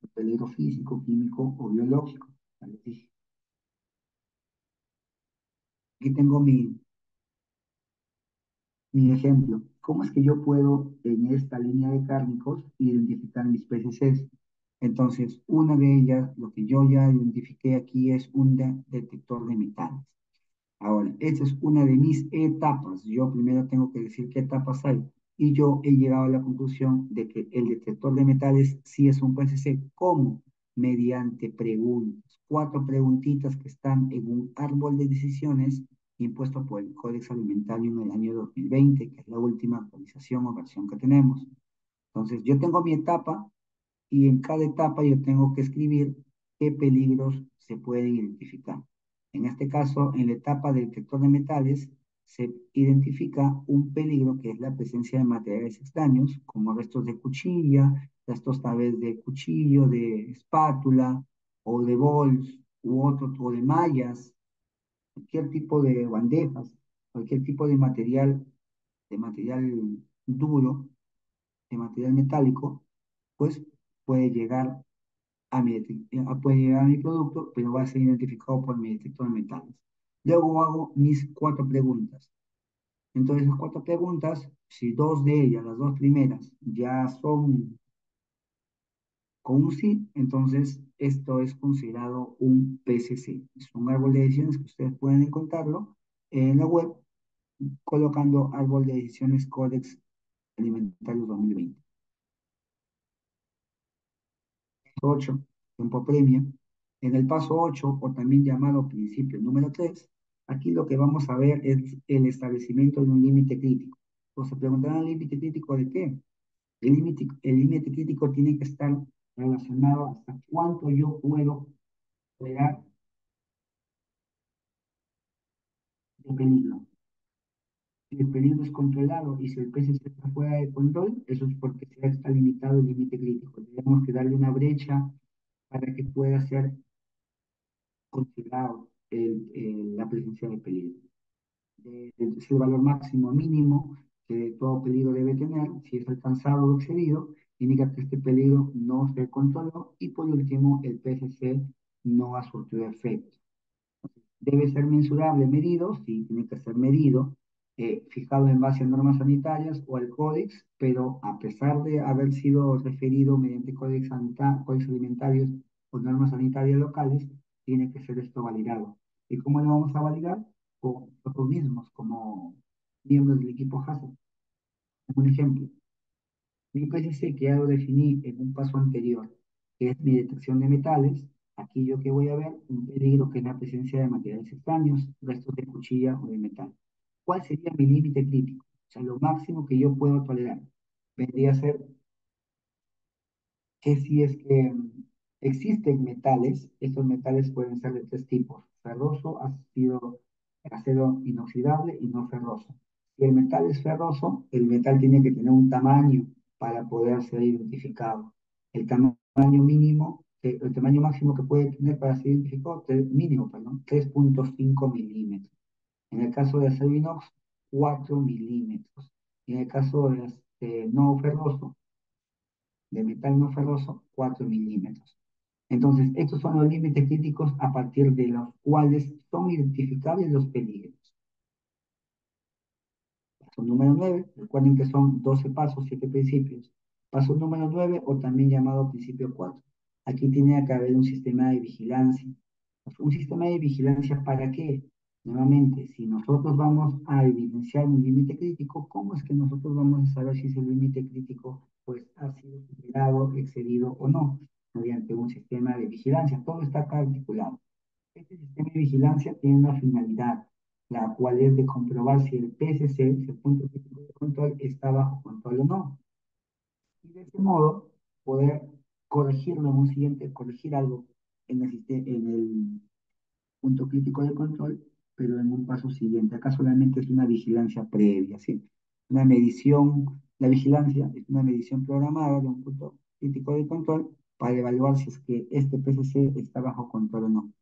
el peligro físico, químico o biológico. Aquí tengo Mi ejemplo, ¿cómo es que yo puedo en esta línea de cárnicos identificar mis PCCs? Entonces, una de ellas, lo que yo ya identifiqué aquí es un detector de metales. Ahora, esta es una de mis etapas. Yo primero tengo que decir qué etapas hay. Y yo he llegado a la conclusión de que el detector de metales sí es un PCC. ¿Cómo? Mediante preguntas. Cuatro preguntitas que están en un árbol de decisiones impuesto por el Códex Alimentario en el año 2020, que es la última actualización o versión que tenemos. Entonces, yo tengo mi etapa y en cada etapa yo tengo que escribir qué peligros se pueden identificar. En este caso, en la etapa del detector de metales, se identifica un peligro que es la presencia de materiales extraños, como restos de cuchilla, restos tal vez de cuchillo, de espátula, o de bols, o de mallas, cualquier tipo de bandejas, cualquier tipo de material duro, de material metálico, pues puede llegar puede llegar a mi producto, pero va a ser identificado por mi detector de metales. Luego hago mis cuatro preguntas. Entonces, las cuatro preguntas, si dos de ellas, las dos primeras, ya son con un sí, entonces esto es considerado un PCC. Es un árbol de decisiones que ustedes pueden encontrarlo en la web colocando árbol de decisiones Codex Alimentarios 2020. 8, tiempo premio. En el paso 8, o también llamado principio número 3, aquí lo que vamos a ver es el establecimiento de un límite crítico. O se preguntarán, ¿el límite crítico de qué? El límite crítico tiene que estar relacionado hasta cuánto yo puedo tolerar de peligro. Si el peligro es controlado y si el PCC está fuera de control, eso es porque se está limitado el límite crítico. Tenemos que darle una brecha para que pueda ser considerado la presencia de peligro. Es el valor máximo mínimo que todo peligro debe tener. Si es alcanzado o excedido, indica que este peligro no se controló y por último el PCC no ha surtido efecto. Debe ser mensurable, medido, sí, tiene que ser medido, fijado en base a normas sanitarias o al códex, pero a pesar de haber sido referido mediante códex alimentarios o normas sanitarias locales, tiene que ser esto validado. ¿Y cómo lo vamos a validar? Con nosotros mismos, como miembros del equipo HACCP. Un ejemplo, mi PCC que ya lo definí en un paso anterior, que es mi detección de metales. Aquí yo que voy a ver un peligro que es la presencia de materiales extraños, restos de cuchilla o de metal. ¿Cuál sería mi límite crítico? O sea, lo máximo que yo puedo tolerar. Vendría a ser que si es que existen metales, estos metales pueden ser de tres tipos: ferroso, ácido, acero inoxidable y no ferroso. Si el metal es ferroso, el metal tiene que tener un tamaño para poder ser identificado. El tamaño mínimo, el tamaño máximo que puede tener para ser identificado, mínimo, perdón, 3,5 milímetros. En el caso de acero inox, 4 milímetros. En el caso de no ferroso, de metal no ferroso, 4 milímetros. Entonces, estos son los límites críticos a partir de los cuales son identificables los peligros. Paso número 9, recuerden que son 12 pasos, 7 principios. Paso número 9, o también llamado principio 4. Aquí tiene que haber un sistema de vigilancia. ¿Un sistema de vigilancia para qué? Nuevamente, si nosotros vamos a evidenciar un límite crítico, ¿cómo es que nosotros vamos a saber si ese límite crítico pues, ha sido superado, excedido o no? Mediante un sistema de vigilancia. Todo está acá articulado. Este sistema de vigilancia tiene una finalidad, la cual es de comprobar si el PSC, el punto crítico de control, está bajo control o no. Y de ese modo poder corregirlo en un siguiente, corregir algo en el punto crítico de control, pero en un paso siguiente. Acá solamente es una vigilancia previa, ¿sí? Una medición, la vigilancia es una medición programada de un punto crítico de control para evaluar si es que este PCC está bajo control o no.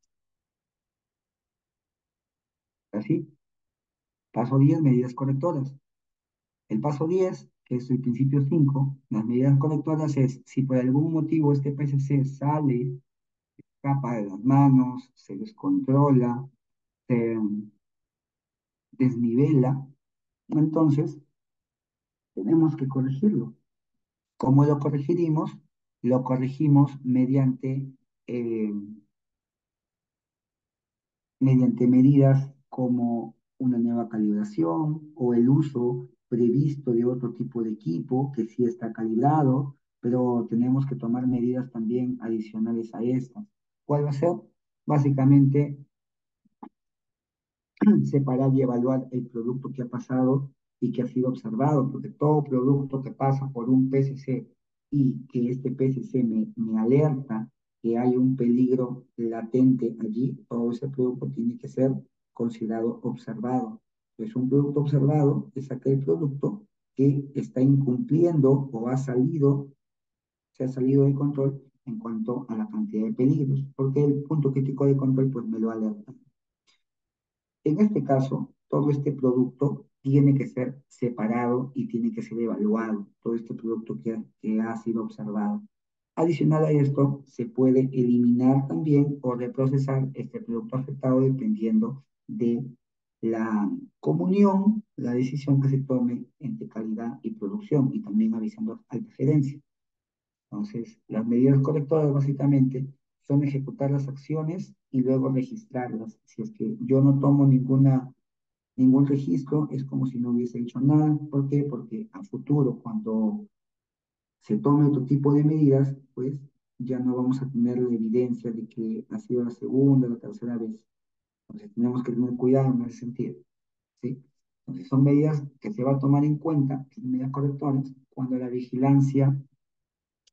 ¿Así? Paso 10, medidas correctoras. El paso 10, que es el principio 5, las medidas correctoras es si por algún motivo este PCC sale, escapa de las manos, se descontrola, se desnivela, Entonces, tenemos que corregirlo. ¿Cómo lo corregiremos? Lo corregimos eh, mediante medidas como una nueva calibración o el uso previsto de otro tipo de equipo que sí está calibrado, pero tenemos que tomar medidas también adicionales a estas. ¿Cuál va a ser? Básicamente separar y evaluar el producto que ha pasado y que ha sido observado, porque todo producto que pasa por un PCC y que este PCC me alerta que hay un peligro latente allí, todo ese producto tiene que ser considerado observado. Pues un producto observado es aquel producto que está incumpliendo o se ha salido de control en cuanto a la cantidad de peligros, porque el punto crítico de control pues me lo alerta. En este caso, todo este producto tiene que ser separado y tiene que ser evaluado, todo este producto que ha sido observado. Adicional a esto, se puede eliminar también o reprocesar este producto afectado dependiendo de la comunión, la decisión que se tome entre calidad y producción y también avisando al gerencia. Entonces, las medidas correctoras básicamente son ejecutar las acciones y luego registrarlas. Si es que yo no tomo ningún registro, es como si no hubiese hecho nada. ¿Por qué? Porque a futuro, cuando se tome otro tipo de medidas, pues ya no vamos a tener la evidencia de que ha sido la segunda o la tercera vez. Entonces, tenemos que tener cuidado en ese sentido. ¿Sí? Entonces, son medidas que se va a tomar en cuenta, medidas correctoras, cuando la vigilancia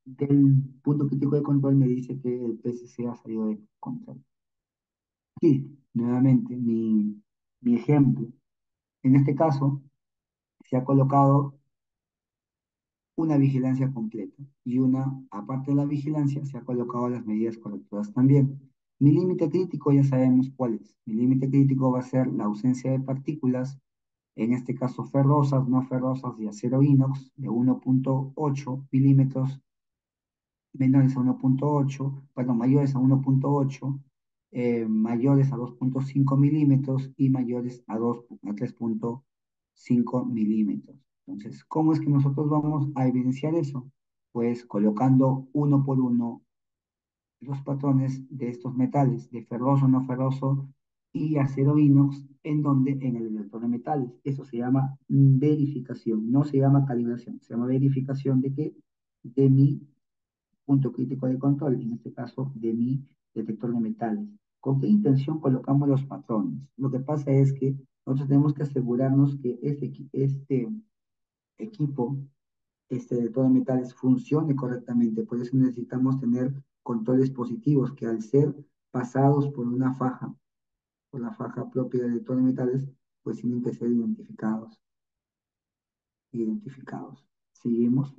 del punto crítico de control me dice que el PCC ha salido de control. Aquí, nuevamente, mi ejemplo. En este caso, se ha colocado una vigilancia completa y aparte de la vigilancia, se ha colocado las medidas correctoras también. Mi límite crítico ya sabemos cuál es. Mi límite crítico va a ser la ausencia de partículas, en este caso ferrosas, no ferrosas y acero inox de 1,8 milímetros menores a 1,8, perdón, mayores a 1,8, mayores a 2,5 milímetros y mayores a 3,5 milímetros. Entonces, ¿cómo es que nosotros vamos a evidenciar eso? Pues colocando uno por uno los patrones de estos metales, de ferroso, no ferroso y acero inox, en donde en el detector de metales. Eso se llama verificación, no se llama calibración, se llama verificación de que de mi punto crítico de control, en este caso de mi detector de metales. ¿Con qué intención colocamos los patrones? Lo que pasa es que nosotros tenemos que asegurarnos que este equipo, este detector de metales, funcione correctamente. Por eso necesitamos tener controles positivos que al ser pasados por una faja, por la faja propia del detector de metales, pues tienen que ser identificados. Seguimos.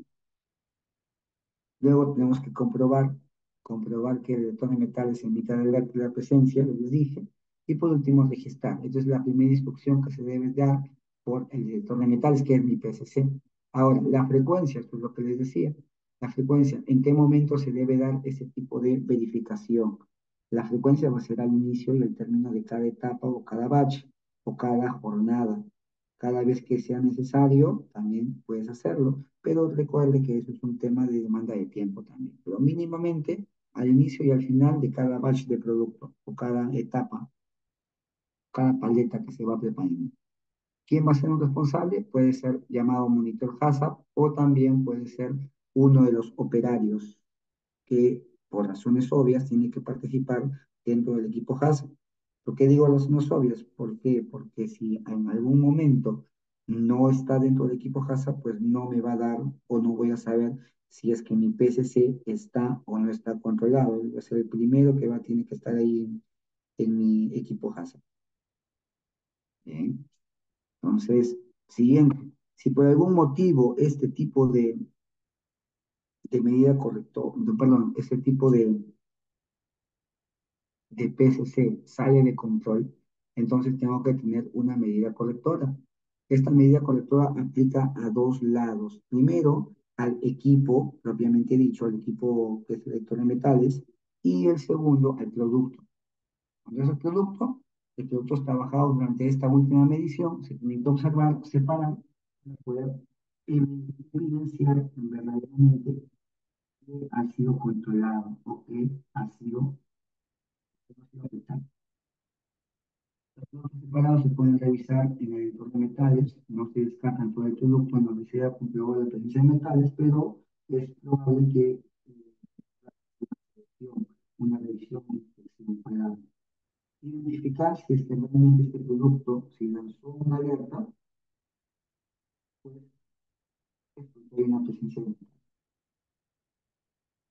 Luego tenemos que comprobar que el detector de metales emita la presencia, les dije, y por último registrar. Esta es la primera instrucción que se debe dar por el detector de metales, que es mi PCC. Ahora, la frecuencia, esto es lo que les decía, la frecuencia, ¿en qué momento se debe dar ese tipo de verificación? La frecuencia va a ser al inicio y al término de cada etapa o cada batch o cada jornada. Cada vez que sea necesario, también puedes hacerlo, pero recuerde que eso es un tema de demanda de tiempo también. Pero mínimamente al inicio y al final de cada batch de producto o cada etapa, cada paleta que se va preparando. ¿Quién va a ser un responsable? Puede ser llamado monitor HACCP o también puede ser uno de los operarios que por razones obvias tiene que participar dentro del equipo HACCP. ¿Por qué digo razones obvias? ¿Por qué? Porque si en algún momento no está dentro del equipo HACCP, pues no me va a dar o no voy a saber si es que mi PCC está o no está controlado. Él va a ser el primero que tiene que estar ahí en mi equipo HACCP. Bien. Entonces, siguiente. Si por algún motivo este tipo de medida correcto, perdón, este tipo de PCC sale de control, entonces tengo que tener una medida correctora. Esta medida correctora aplica a dos lados. Primero, al equipo, propiamente dicho, al equipo que es el lector de metales, y el segundo, al producto. Cuando es el producto, de productos trabajados durante esta última medición se tienen que observar, separar, para poder evidenciar verdaderamente que ha sido controlado o que no ha sido afectado. Los productos separados se pueden revisar en el editor de metales, no se descartan todo el producto en donde sea comprobado la presencia de metales, pero es probable que una revisión se pueda identificar si es que realmente este producto, si lanzó una alerta, pues es porque hay una presencia de metales.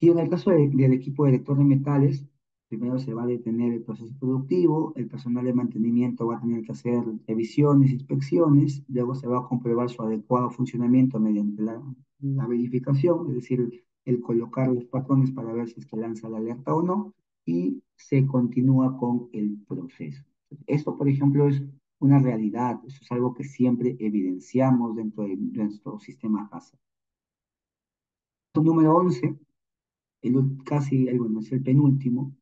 Y en el caso del equipo de lector de metales, primero se va a detener el proceso productivo, el personal de mantenimiento va a tener que hacer revisiones, inspecciones, luego se va a comprobar su adecuado funcionamiento mediante la verificación, es decir, el colocar los patrones para ver si es que lanza la alerta o no, y se continúa con el proceso. Esto, por ejemplo, es una realidad, eso es algo que siempre evidenciamos dentro de nuestro sistema HACCP. Número 11 casi, bueno, es el penúltimo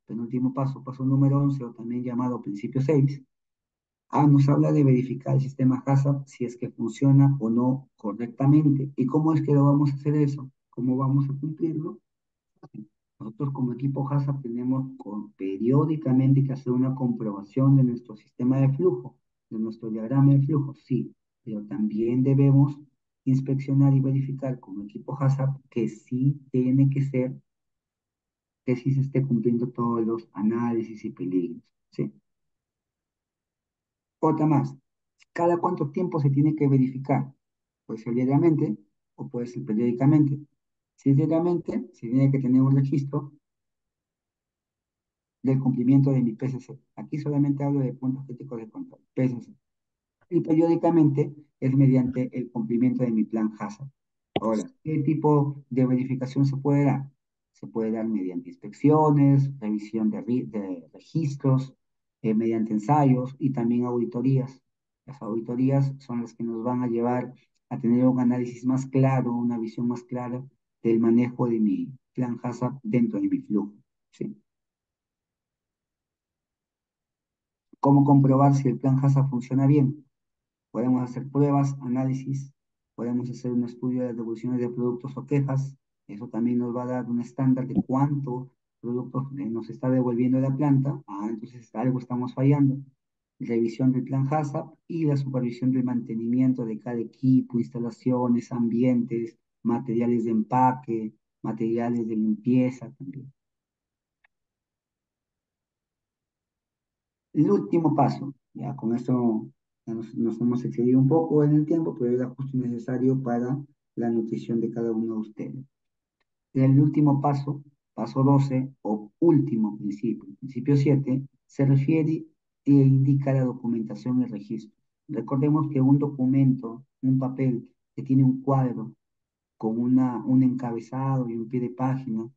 paso, paso número 11 o también llamado principio 6. Nos habla de verificar el sistema HACCP si es que funciona o no correctamente. ¿Y cómo es que lo vamos a hacer eso? ¿Cómo vamos a cumplirlo? Nosotros como equipo HACCP tenemos periódicamente que hacer una comprobación de nuestro sistema de flujo, de nuestro diagrama de flujo, sí, pero también debemos inspeccionar y verificar como equipo HACCP que sí tiene que ser que sí se esté cumpliendo todos los análisis y peligros, ¿sí? Otra más, ¿cada cuánto tiempo se tiene que verificar? Puede ser diariamente o puede ser periódicamente. Si es diariamente, se tiene que tener un registro del cumplimiento de mi PCC. Aquí solamente hablo de puntos críticos de control, PCC. Y periódicamente es mediante el cumplimiento de mi plan HACCP. Ahora, ¿qué tipo de verificación se puede dar? Se puede dar mediante inspecciones, revisión de registros, mediante ensayos y también auditorías. Las auditorías son las que nos van a llevar a tener un análisis más claro, una visión más clara del manejo de mi plan HACCP dentro de mi flujo. ¿Sí? ¿Cómo comprobar si el plan HACCP funciona bien? Podemos hacer pruebas, análisis, podemos hacer un estudio de devoluciones de productos o quejas. Eso también nos va a dar un estándar de cuánto productos nos está devolviendo la planta. Entonces algo estamos fallando. Revisión del plan HACCP y la supervisión del mantenimiento de cada equipo, instalaciones, ambientes, materiales de empaque, materiales de limpieza también. El último paso, ya con esto ya nos hemos excedido un poco en el tiempo, pero era justo necesario para la nutrición de cada uno de ustedes. El último paso, paso 12 o último principio, principio 7, se refiere e indica la documentación y registro. Recordemos que un documento, un papel que tiene un cuadro con un encabezado y un pie de página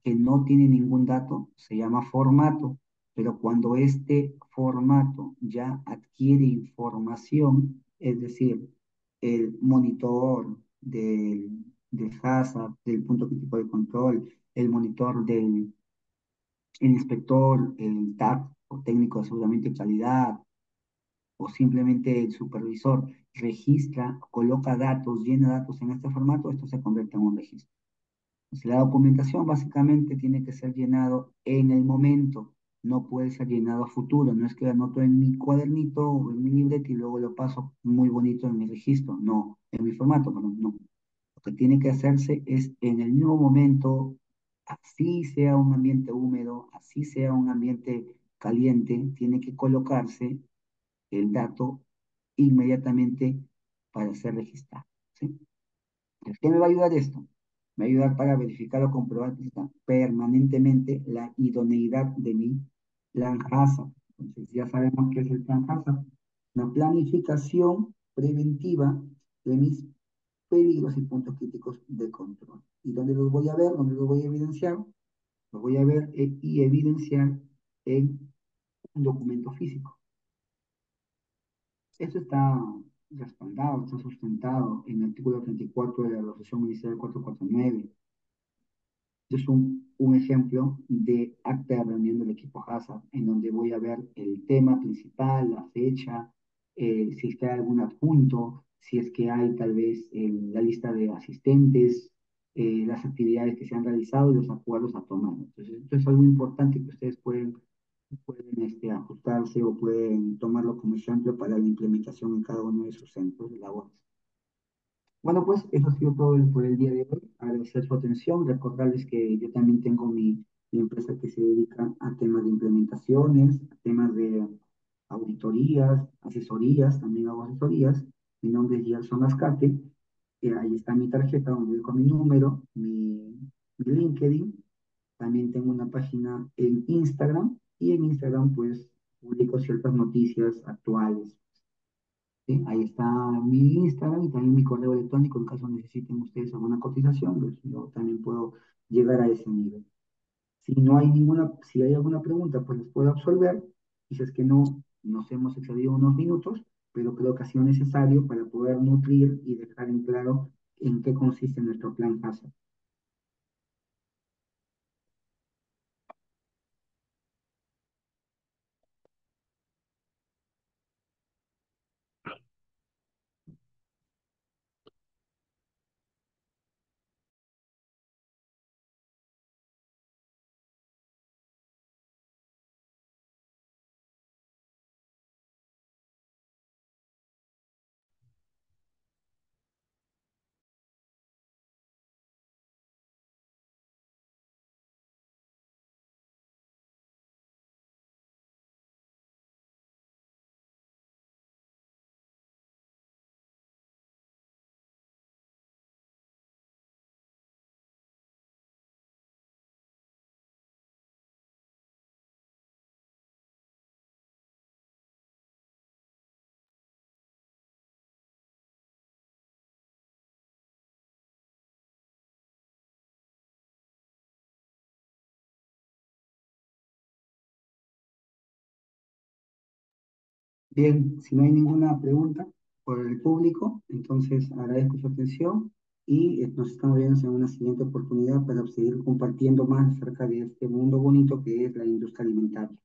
que no tiene ningún dato, se llama formato, pero cuando este formato ya adquiere información, es decir, el monitor del HACCP, del punto crítico de control, el monitor del el inspector, el TAC o técnico de aseguramiento de calidad, o simplemente el supervisor registra, coloca datos, llena datos en este formato, esto se convierte en un registro. Entonces, la documentación básicamente tiene que ser llenado en el momento, no puede ser llenado a futuro, no es que anoto en mi cuadernito o en mi libreta y luego lo paso muy bonito en mi registro, no, en mi formato, perdón, no. Lo que tiene que hacerse es en el mismo momento, así sea un ambiente húmedo, así sea un ambiente caliente, tiene que colocarse el dato inmediatamente para ser registrado, ¿sí? ¿Qué me va a ayudar esto? Me va a ayudar para verificar o comprobar permanentemente la idoneidad de mi plan HACCP. Entonces ya sabemos qué es el plan HACCP. Una planificación preventiva de mis peligros y puntos críticos de control. ¿Y dónde los voy a ver? ¿Dónde los voy a evidenciar? Los voy a ver y evidenciar en un documento físico. Esto está respaldado, está sustentado en el artículo 34 de la Resolución Ministerial 449. es un ejemplo de acta de reunión del equipo HACCP, en donde voy a ver el tema principal, la fecha, si es que hay algún adjunto, si es que hay tal vez la lista de asistentes, las actividades que se han realizado y los acuerdos a tomar. Entonces, esto es algo importante que ustedes pueden ajustarse o pueden tomarlo como ejemplo para la implementación en cada uno de sus centros de labores. Bueno, pues eso ha sido todo por el día de hoy. Agradecer su atención, recordarles que yo también tengo mi empresa que se dedica a temas de implementaciones, a temas de auditorías, asesorías, también hago asesorías. Mi nombre es Gerson Lascate, ahí está mi tarjeta donde dejo mi número, mi LinkedIn. También tengo una página en Instagram y en Instagram pues publico ciertas noticias actuales. ¿Sí? Ahí está mi Instagram y también mi correo electrónico en caso necesiten ustedes alguna cotización, pues yo también puedo llegar a ese nivel. Si hay alguna pregunta, pues les puedo absolver. Y si es que no, nos hemos excedido unos minutos, pero creo que ha sido necesario para poder nutrir y dejar en claro en qué consiste nuestro plan HACCP. Bien, si no hay ninguna pregunta por el público, entonces agradezco su atención y nos estamos viendo en una siguiente oportunidad para seguir compartiendo más acerca de este mundo bonito que es la industria alimentaria.